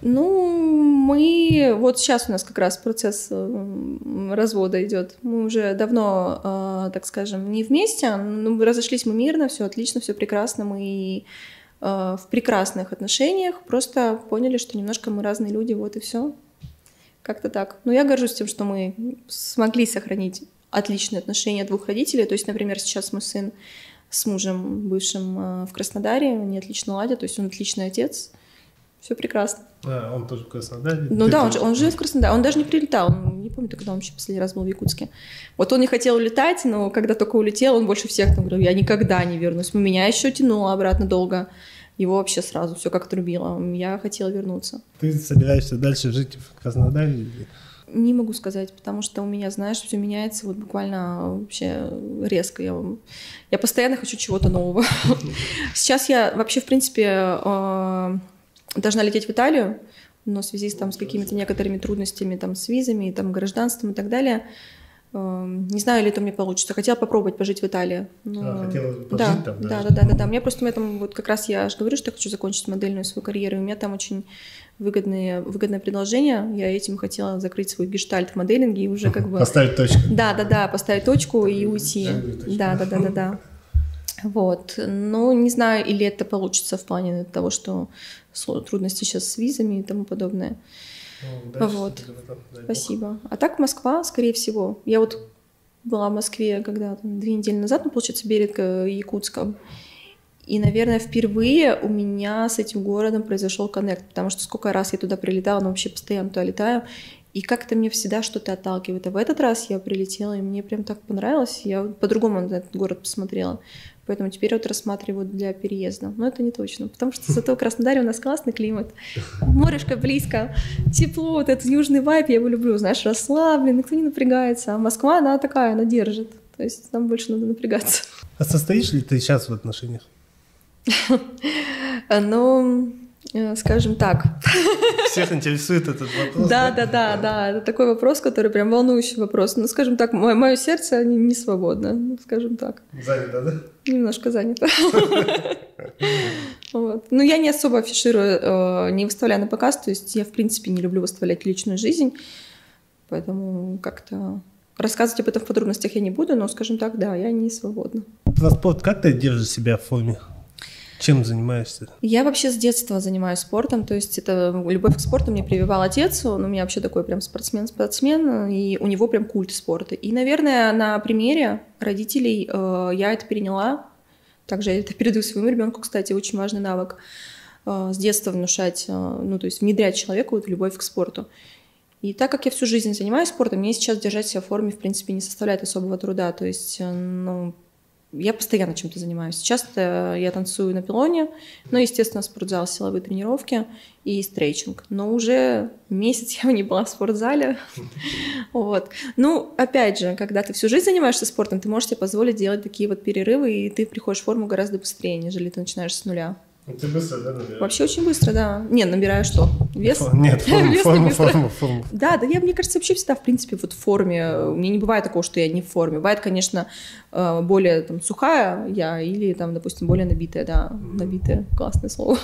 Мы... Вот сейчас у нас как раз процесс развода идет. Мы уже давно, так скажем, не вместе, но разошлись мы мирно, все отлично, все прекрасно. Мы в прекрасных отношениях, просто поняли, что немножко мы разные люди, вот и все. Как-то так. Но я горжусь тем, что мы смогли сохранить отличные отношения двух родителей. То есть, например, сейчас мой сын с мужем бывшим в Краснодаре, они отлично ладят, то есть он отличный отец. Все прекрасно. А, он тоже в Краснодаре? Ну да, он живет в Краснодаре. Он даже не прилетал. Он, не помню, когда он вообще последний раз был в Якутске. Вот он не хотел улетать, но когда только улетел, он больше всех там говорил, я никогда не вернусь. Меня еще тянуло обратно долго. Его вообще сразу все как отрубило. Я хотела вернуться. Ты собираешься дальше жить в Краснодаре? Не могу сказать, потому что у меня, знаешь, все меняется вот буквально вообще резко. Я постоянно хочу чего-то нового. Сейчас я вообще, в принципе, должна лететь в Италию, но в связи с какими-то некоторыми трудностями там, с визами, там, гражданством и так далее, не знаю, ли это мне получится. Хотела попробовать пожить в Италии. Но... хотела пожить там? Да. Мне просто, там, вот как раз я же говорю, что я хочу закончить модельную свою карьеру, и у меня там очень выгодное предложение. Я этим хотела закрыть свой гештальт в моделинге и уже как бы... Поставить точку. Да, поставить точку и уйти. Да. Вот. Но не знаю, или это получится в плане того, что трудности сейчас с визами и тому подобное. Вот. Спасибо. А так Москва, скорее всего. Я вот была в Москве, когда 2 недели назад, получается, перед Якутском. И, наверное, впервые у меня с этим городом произошел коннект, потому что сколько раз я туда прилетала, но вообще постоянно туда летаю, и как-то мне всегда что-то отталкивает. А в этот раз я прилетела, и мне прям так понравилось. Я по-другому на этот город посмотрела. Поэтому теперь вот рассматриваю для переезда. Но это не точно, потому что зато в Краснодаре у нас классный климат. Морешко близко, тепло, вот этот южный вайб, я его люблю, знаешь, расслаблен, никто не напрягается. А Москва, она такая, она держит. То есть там больше надо напрягаться. А состоишь ли ты сейчас в отношениях? Ну, скажем так. Всех интересует этот вопрос. Да. Это такой вопрос, который прям волнующий вопрос. Ну, скажем так, мое сердце не свободно, скажем так. Занято, да? Немножко занято. Вот. Но я не особо афиширую, не выставляю на показ, то есть я, в принципе, не люблю выставлять личную жизнь, поэтому как-то рассказывать об этом в подробностях я не буду, но, скажем так, да, я не свободна. Про спорт как ты держишь себя в форме? Чем занимаешься? Я вообще с детства занимаюсь спортом, то есть это любовь к спорту мне прививал отец, он у меня вообще такой прям спортсмен, и у него прям культ спорта. И, наверное, на примере родителей я это переняла, также я это передаю своему ребенку, кстати, очень важный навык, с детства внушать, ну, то есть внедрять человеку вот любовь к спорту. И так как я всю жизнь занимаюсь спортом, мне сейчас держать себя в форме, в принципе, не составляет особого труда, то есть, ну, я постоянно чем-то занимаюсь. Сейчас я танцую на пилоне, ну, естественно, спортзал, силовые тренировки и стретчинг. Но уже месяц я не была в спортзале. Вот. Ну, опять же, когда ты всю жизнь занимаешься спортом, ты можешь себе позволить делать такие вот перерывы, и ты приходишь в форму гораздо быстрее, нежели ты начинаешь с нуля. Ты быстро, да, набираешь? Вообще очень быстро, да. Не, набираю что? Вес? Нет, форму. Да, я, мне кажется, вообще всегда, в принципе, вот в форме. У меня не бывает такого, что я не в форме. Бывает, конечно, более там сухая я или, там, допустим, более набитая, да. Набитая, классное слово.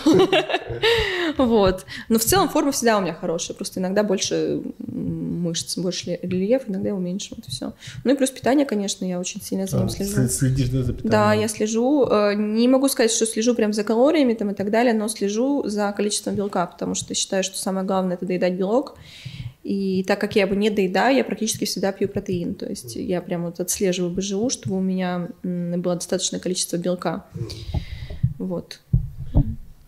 Вот. Но в целом форма всегда у меня хорошая. Просто иногда больше мышц, больше рельеф, иногда его меньше. Вот и все. Ну и плюс питание, конечно, я очень сильно за ним слежу. Следишь, да, за питанием? Да, я слежу. Не могу сказать, что слежу прям за калориями там, и так далее, но слежу за количеством белка, потому что считаю, что самое главное — это доедать белок. И так как я его не доедаю, я практически всегда пью протеин. То есть я прям вот отслеживаю БЖУ, чтобы у меня было достаточное количество белка. Вот.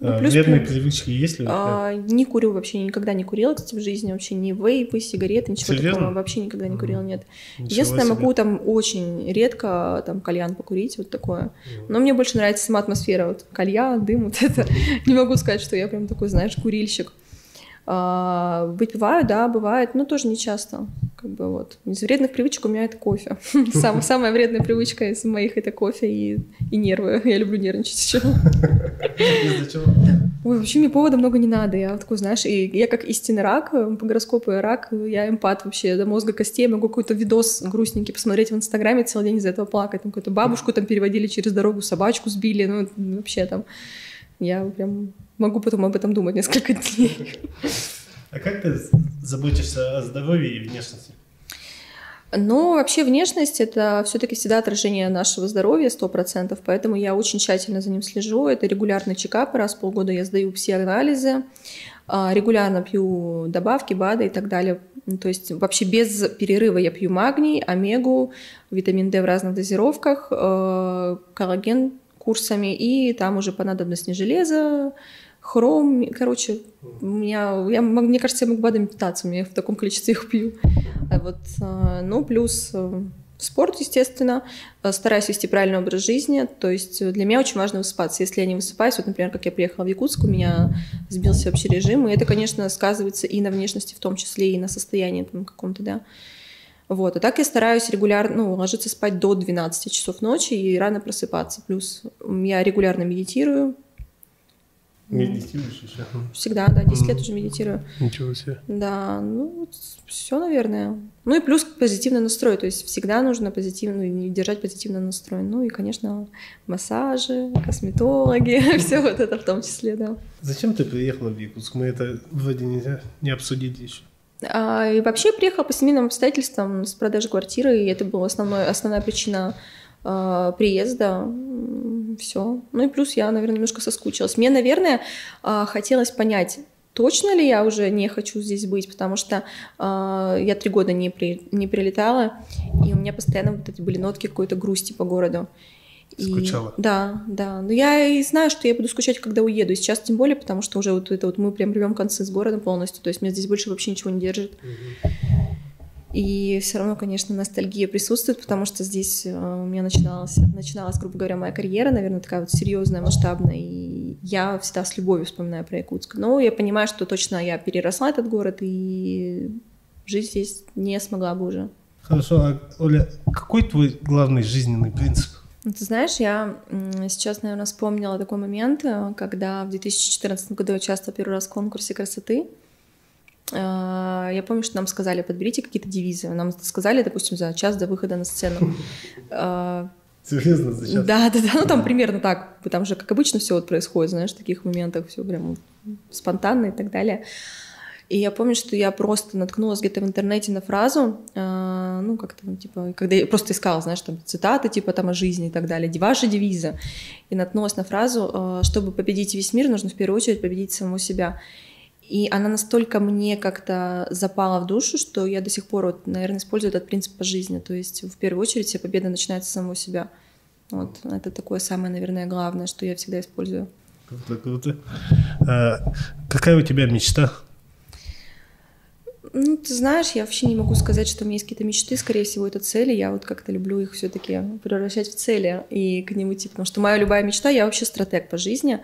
Ну, вредные привычки есть ли у тебя? Не курю вообще, никогда не курила, кстати, в жизни вообще ни вейпы, сигареты, ничего такого вообще никогда не курила, нет. Единственное, могу там очень редко там кальян покурить, вот такое. Но мне больше нравится сама атмосфера, вот кальян, дым, вот это. Не могу сказать, что я прям такой, знаешь, курильщик. Выпиваю, да, бывает, но тоже не часто. Как бы вот. Из вредных привычек у меня это кофе. Самая вредная привычка из моих — это кофе и нервы. Я люблю нервничать еще. Из-за чего? Ой, вообще мне повода много не надо. Я вот такой, знаешь, и я как истинный рак, по гороскопу я рак, я эмпат вообще до мозга костей. Могу какой-то видос грустненький посмотреть в Инстаграме, целый день из-за этого плакать. Там какую-то бабушку там переводили через дорогу, собачку сбили. Ну, вообще там... Я прям могу потом об этом думать несколько дней. А как ты заботишься о здоровье и внешности? Ну, вообще внешность — это все-таки всегда отражение нашего здоровья 100%, поэтому я очень тщательно за ним слежу. Это регулярный чекап, раз в полгода я сдаю все анализы, регулярно пью добавки, БАДы и так далее. То есть вообще без перерыва я пью магний, омегу, витамин D в разных дозировках, коллаген курсами, и там уже по надобности железо, хром, короче, мне кажется, я могу БАДами питаться, я в таком количестве их пью. Вот, ну, плюс спорт, естественно, стараюсь вести правильный образ жизни, то есть для меня очень важно высыпаться. Если я не высыпаюсь, вот, например, как я приехала в Якутск, у меня сбился вообще режим, и это, конечно, сказывается и на внешности в том числе, и на состоянии там каком-то, да. Вот. А так я стараюсь регулярно ложиться спать до 12 часов ночи и рано просыпаться. Плюс я регулярно медитирую. Медитируешь еще? Всегда, да, 10 лет уже медитирую. Ничего себе. Да, ну, все, наверное. Ну и плюс позитивный настрой, то есть всегда нужно держать позитивный настрой. Ну и, конечно, массажи, косметологи, все вот это в том числе, да. Зачем ты приехала в Якутск? Мы это вроде не обсудили еще. И вообще приехала по семейным обстоятельствам с продажи квартиры, и это была основная причина приезда. Все. Ну и плюс я, наверное, немножко соскучилась. Мне, наверное, хотелось понять, точно ли я уже не хочу здесь быть, потому что я 3 года не прилетала, и у меня постоянно вот эти были нотки какой-то грусти по городу. Скучала? Да. Но я и знаю, что я буду скучать, когда уеду. И сейчас тем более, потому что уже вот это вот мы прям рвем концы с городом полностью. То есть меня здесь больше вообще ничего не держит. И все равно, конечно, ностальгия присутствует, потому что здесь у меня начиналась, грубо говоря, моя карьера, наверное, такая вот серьезная, масштабная. И я всегда с любовью вспоминаю про Якутск. Но я понимаю, что точно я переросла этот город и жить здесь не смогла бы уже. Хорошо, а, Оля, какой твой главный жизненный принцип? Ты знаешь, я сейчас, наверное, вспомнила такой момент, когда в 2014 году я участвовала первый раз в конкурсе красоты. Я помню, что нам сказали, подберите какие-то девизы. Нам сказали, допустим, за час до выхода на сцену. Серьезно, за час? Да, ну там примерно так. Там же, как обычно, все вот происходит, знаешь, в таких моментах все прям спонтанно и так далее. И я помню, что я просто наткнулась где-то в интернете на фразу, ну, как-то, типа, когда я просто искала, знаешь, там, цитаты, типа, там, о жизни и так далее, ваша девиза. И наткнулась на фразу, чтобы победить весь мир, нужно в первую очередь победить самого себя. И она настолько мне как-то запала в душу, что я до сих пор, вот, наверное, использую этот принцип по жизни. То есть, в первую очередь, вся победа начинается с самого себя. Вот, это такое самое, наверное, главное, что я всегда использую. Круто. Какая у тебя мечта? Ну, ты знаешь, я вообще не могу сказать, что у меня есть какие-то мечты, скорее всего, это цели. Я вот как-то люблю их все-таки превращать в цели и к ним идти, потому что моя любая мечта, я вообще стратег по жизни,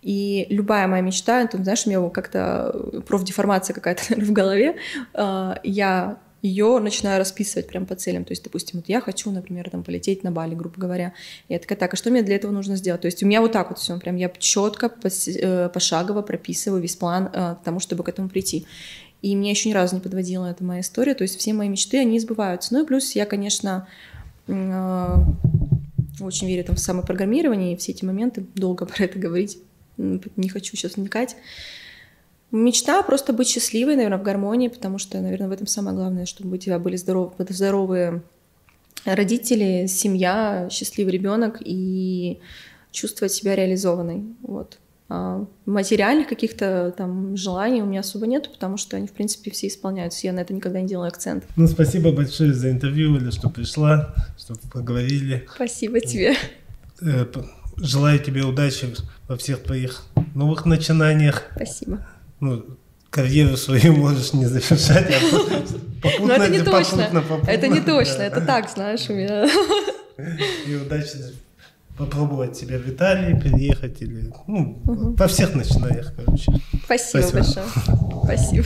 и любая моя мечта, ты знаешь, у меня как-то профдеформация какая-то в голове, я ее начинаю расписывать прям по целям. То есть, допустим, вот я хочу, например, там, полететь на Бали, грубо говоря. Я такая, так, а что мне для этого нужно сделать? То есть у меня вот так вот все, прям я четко, пошагово прописываю весь план к тому, чтобы к этому прийти. И меня еще ни разу не подводила эта моя история, то есть все мои мечты, они сбываются. Ну и плюс я, конечно, очень верю там в самопрограммирование, и все эти моменты, долго про это говорить, не хочу сейчас вникать. Мечта просто быть счастливой, наверное, в гармонии, потому что, наверное, в этом самое главное, чтобы у тебя были здоровые родители, семья, счастливый ребенок и чувствовать себя реализованной, вот. Материальных каких-то там желаний у меня особо нету, потому что они, в принципе, все исполняются. Я на это никогда не делаю акцент. Ну, спасибо большое за интервью, Оля, что пришла, что поговорили. Спасибо тебе. Желаю тебе удачи во всех твоих новых начинаниях. Спасибо. Ну, карьеру свою можешь не завершать, а попутно. Но это не точно. Попутно. Это не точно, это так, знаешь, у меня. И удачи попробовать себя в Италии переехать или во всех начинаниях, короче. Спасибо большое. Спасибо.